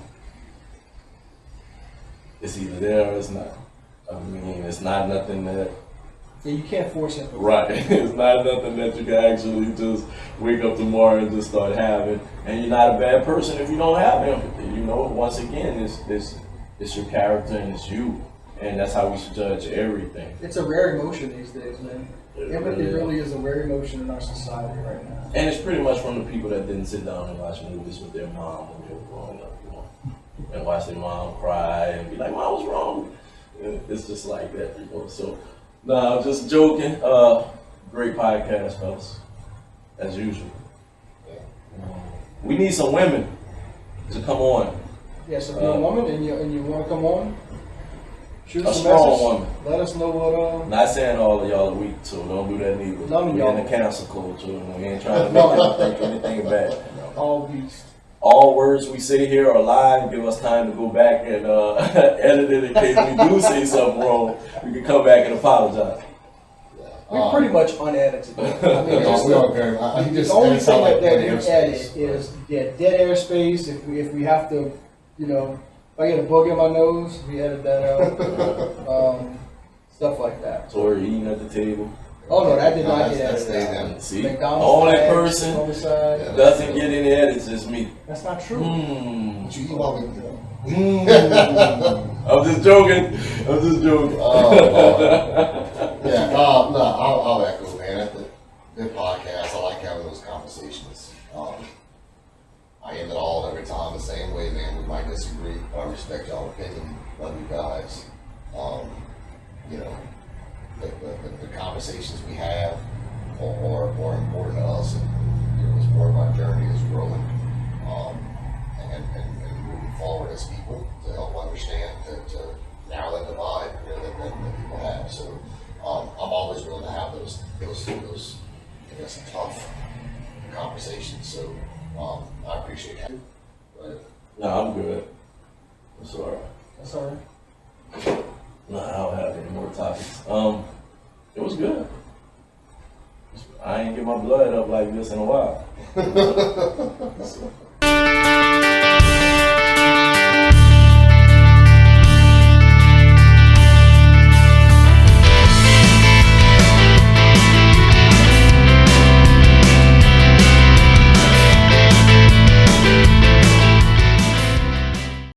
it's either there or it's not. I mean, it's not nothing that... Yeah, you can't force it. Right. It's not nothing that you can actually just wake up tomorrow and just start having. And you're not a bad person if you don't have empathy. Once again, it's your character and it's you. And that's how we should judge everything. It's a rare emotion these days, man. Empathy really is a rare emotion in our society right now. And it's pretty much from the people that didn't sit down and watch movies with their mom when they were growing up, and watch their mom cry and be like, "Mom, what's wrong?" And it's just like that, So, no, I'm just joking. Great podcast, fellas, as usual. We need some women to come on. Yeah, so if you're a woman and you want to come on, shoot A us a strong message. woman. Let us know what. Not saying all of y'all are weak, so don't do that neither. None of We're y'all. in the cancel culture, and we ain't trying to make anything back. All beast. All words we say here are live. Give us time to go back and edit it in case we do say something wrong. We can come back and apologize. We're pretty much unedited. I mean, just we are very. He the just only edits out thing like that dead we airspace. edit is dead airspace. If we have to, if I get a boogie on my nose, we edit that out. Stuff like that. So we're eating at the table. Oh no, that did not get That's edited they out. them. See, McDonald's only flags person on the side. Yeah. doesn't get any edits is me. That's not true. But you eat while we, I'm just joking. I'm just joking. yeah, no, I'll echo, man. That's a good podcast. I like having those conversations. I end it all every time the same way, man. We might disagree. I respect y'all's opinion. Love you guys. You know, the conversations we have are more important to us, and you know, it's more of our journey is growing, and moving forward as people to help understand to narrow that divide, you know, that people have. So I'm always willing to have those I guess tough conversations. So I appreciate that. But, No, I'm good. That's alright. That's all right. No, I don't have any more topics. It was good. I ain't get my blood up like this in a while. So,